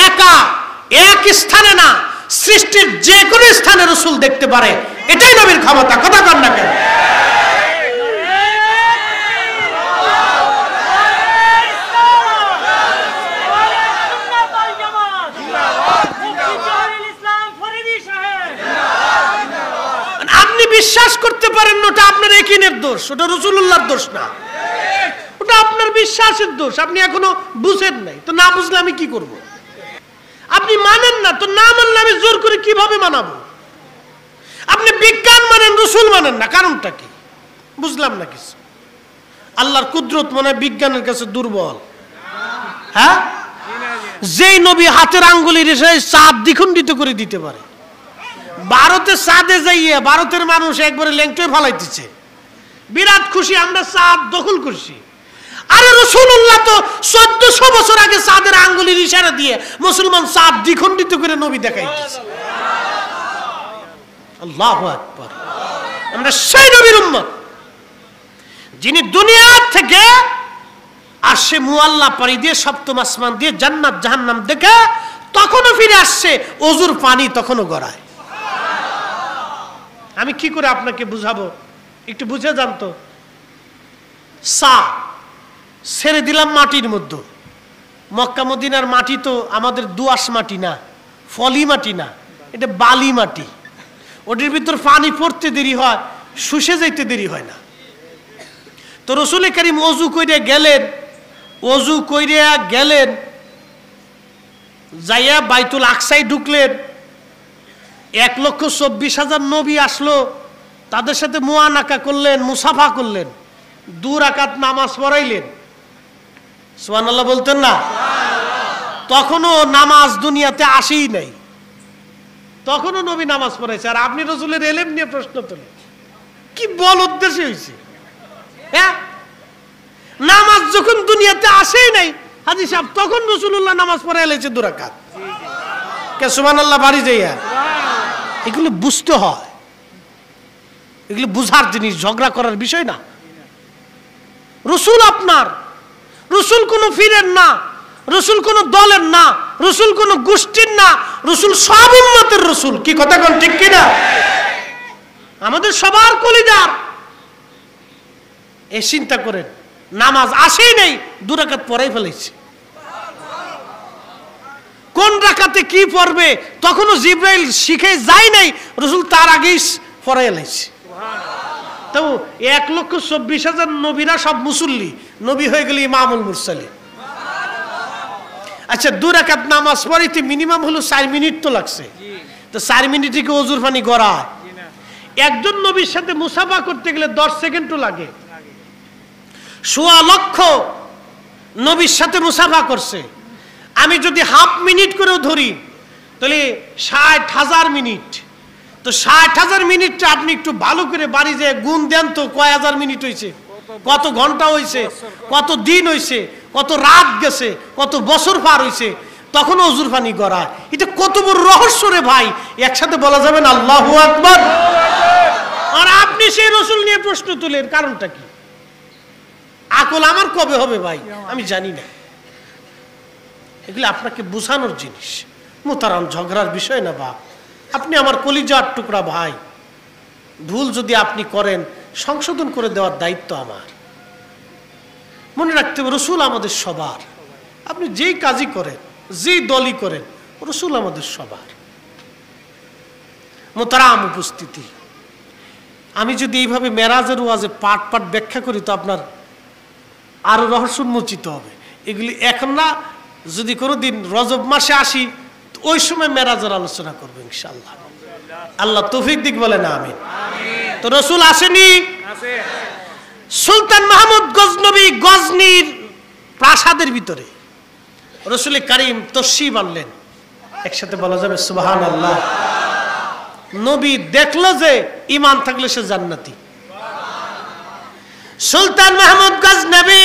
একা এক স্থানে না, সৃষ্টির যে কোনো স্থানে রাসূল দেখতে পারে। এটাই নবীর ক্ষমতা। কথা কন না কেন? বিশ্বাস করতে পারেন না, ওটা আপনার ইয়াকিনের দোষ, ওটা রাসূলুল্লাহর দোষ না, ওটা আপনার বিশ্বাসের দোষ। আপনি এখনো বুঝেন নাই, তো না বুঝলে আমি কি করব? আপনি মানেন না, তো না মানলে আমি জোর করে কিভাবে মানাবো? আপনি বিজ্ঞান মানেন, রাসূল মানেন না, কারণটা কি? বুঝলাম না কিছু। আল্লাহর কুদরত মনে হয় বিজ্ঞানের কাছে দুর্বল। হ্যাঁ, যেই নবী হাতের আঙ্গুলের রেশায় চাঁদ দ্বিখণ্ডিত করে দিতে পারে, ভারতে চাঁদে যাইয়ে ভারতের মানুষ একবারে ল্যাংটে ফালাইতেছে, বিরাট খুশি, আমরা চাঁদ দখল করছি। আরে রাসূলুল্লাহ তো 1400 বছর আগে চাঁদের আঙ্গুলের ইশারা দিয়ে মুসলমান চাঁদ দ্বিখণ্ডিত করে নবী দেখাইতেছে। আল্লাহু আকবার। আমরা সেই নবীর উম্মত যিনি দুনিয়া থেকে আসছে মুআল্লা পাড়ি দিয়ে, সপ্তম আসমান দিয়ে, জান্নাত জাহান্নাম দেখে তখনও ফিরে আসছে, ওযুর পানি তখনও গড়ায়। আমি কি করে আপনাকে বুঝাবো, একটু বুঝে জানতো। সা ছেড়ে দিলাম মাটির মধ্যে। মক্কা মদিনার মাটি তো আমাদের দোআঁশ মাটি না, ফলি মাটি না, এটা বালি মাটি। ওটির ভিতর পানি পড়তে দেরি হয়, শুষে যাইতে দেরি হয় না। তো রাসূল কারীম ওযু কইরা গেলেন, ওযু কইরা গেলেন, যাইয়া বাইতুল আকসায় ঢুকলেন। 1,24,000 নবী আসলো, তাদের সাথে মুআনাকা করলেন, মুসাফা করলেন, 2 রাকাত নামাজ পড়াইলেন। সুবহানাল্লাহ বলতেন না? তখনও নামাজ দুনিয়াতে আসেই নাই, তখনও নবী নামাজ পড়াইছে। আর আপনি রাসূলের ইলম নিয়ে প্রশ্ন তোলেন, কি বল উদ্দেশ্যে হয়েছে? হ্যাঁ, নামাজ যখন দুনিয়াতে আসেই নাই হাজী সাহেব, তখন রাসূলুল্লাহ নামাজ পড়াইলেছে 2 রাকাত। কে সুবহানাল্লাহ বাড়ি যাইয়া? এগুলো বুঝতে হয়, এগুলো বুঝার জিনিস, ঝগড়া করার বিষয় না। রাসূল আপনার, রাসূল কোনো ফিরের না, রাসূল কোনো দলের না, রাসূল কোনো গোষ্ঠীর না, রাসূল সব উম্মতের রাসূল। কি কথা কোন ঠিক কি না? আমাদের সবার কলিজার। এই চিন্তা করেন, নামাজ আসেই নাই, 2 রাকাত পড়াই ফেলেছে। কোন রাকাতে কি পড়বে তখনও জিবরাইল শিখে যায় নাই, রাসূল তার আগেই পড়াই ফেলেছে। তো 1,24,000 নবীরা সব মুসল্লি, নবী হয়ে গেলে ইমামুল মুরসালিন। আচ্ছা, 2 রাকাত নামাজ পড়াইতে মিনিমাম হলো 4 মিনিট তো লাগছে। তো 4 মিনিটে কি ওযুর পানি গড়ায়? একজন নবীর সাথে মুসাফা করতে গেলে 10 সেকেন্ডও লাগে। 1.25 লক্ষ নবীর সাথে মুসাফা করছে। আমি যদি হাফ মিনিট করেও ধরি তাহলে 60,000 মিনিট। তো 60,000 মিনিটটা আপনি একটু ভালো করে বাড়ি যেয়ে গুণ দেন তো, কয় হাজার মিনিট হয়েছে, কত ঘন্টা হয়েছে, কত দিন হয়েছে, কত রাত গেছে, কত বছর পার হয়েছে, তখন অজুর পানি গড়া। এটা কত বড় রহস্য রে ভাই, একসাথে বলা যাবে না আল্লাহু আকবার। আর আপনি সেই রসুল নিয়ে প্রশ্ন তুলেন, কারণটা কি? আকল আমার কবে হবে ভাই আমি জানি না। এগুলো আপনাকে বোঝানোর জিনিস, মুহতারাম, ঝগড়ার বিষয় না বাপ। আপনি আমার কলিজার টুকরা ভাই, ভুল যদি আপনি করেন সংশোধন করে দেওয়ার দায়িত্ব আমার। মনে রাখতে হবে রসুল আমাদের সবার। আপনি যেই কাজই করেন, যেই দলই করেন, রসুল আমাদের সবার। মুহতারাম উপস্থিতি, আমি যদি এইভাবে মেরাজের ওয়াজে পাট পাট ব্যাখ্যা করি তো আপনার আরো রহস্য উন্মোচিত হবে। এগুলি এখন না, যদি কোনোদিন রজব মাসে আসি ওই সময় মেরাজের আলোচনা করবো ইনশাআল্লাহ। আল্লাহ তৌফিক দিক বলে না আমিন। তো রসুল আসেনি। সুলতান মাহমুদ গজনবী গজনির প্রাসাদের ভিতরে রসুল কারীম তশরিফ আনলেন। একসাথে বলা যাবে সুবহানাল্লাহ। নবী দেখলো যে ঈমান থাকলে সে জান্নাতি। সুলতান মাহমুদ গজনবী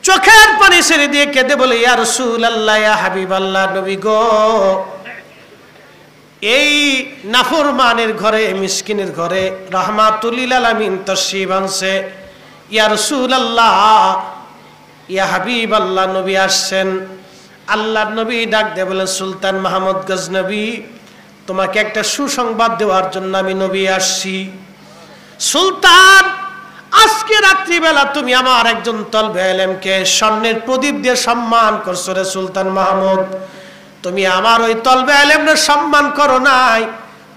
চোখের পানি ছেড়ে দিয়ে কেঁদে বলে, ইয়া রাসূলুল্লাহ, ইয়া হাবিবাল্লাহ, নবী গো, এই নাফরমানের ঘরে, মিসকিনের ঘরে রাহমাতুল লিল আলামিন তশরিফ আনছে। ইয়া রাসূলুল্লাহ, ইয়া হাবিবাল্লাহ, নবী আসছেন। আল্লাহর নবী ডাক দিয়ে বলেন, সুলতান মাহমুদ গজনবী, তোমাকে একটা সুসংবাদ দেওয়ার জন্য আমি নবী আসছি। সুলতান, আজকে রাত্রিবেলা তুমি আমার একজন তলবে আলেমকে স্বর্ণের প্রদীপ দিয়ে সম্মান করছো রে সুলতান মাহমুদ। তুমি আমার ওই তলবে আলেমের সম্মান করো নাই,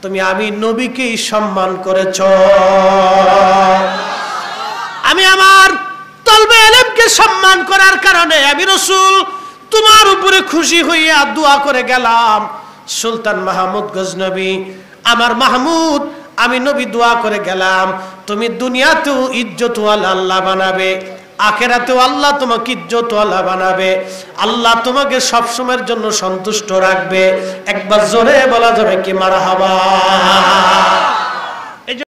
তুমি আমি নবীকেই সম্মান করেছ। আমি আমার তলবে আলেমকে সম্মান করার কারণে আমি রাসূল তোমার উপরে খুশি হইয়া দোয়া করে গেলাম। সুলতান মাহমুদ গজনবী, আমার মাহমুদ, আমি নবী দোয়া করে গেলাম তুমি দুনিয়াতেও ইজ্জতওয়ালা আল্লাহ বানাবে, আখিরাতেও আল্লাহ তোমাকে ইজ্জতওয়ালা বানাবে, আল্লাহ তোমাকে সব সময়ের জন্য সন্তুষ্ট রাখবে। একবার জোরে বলা যাবে কি মারহাবা।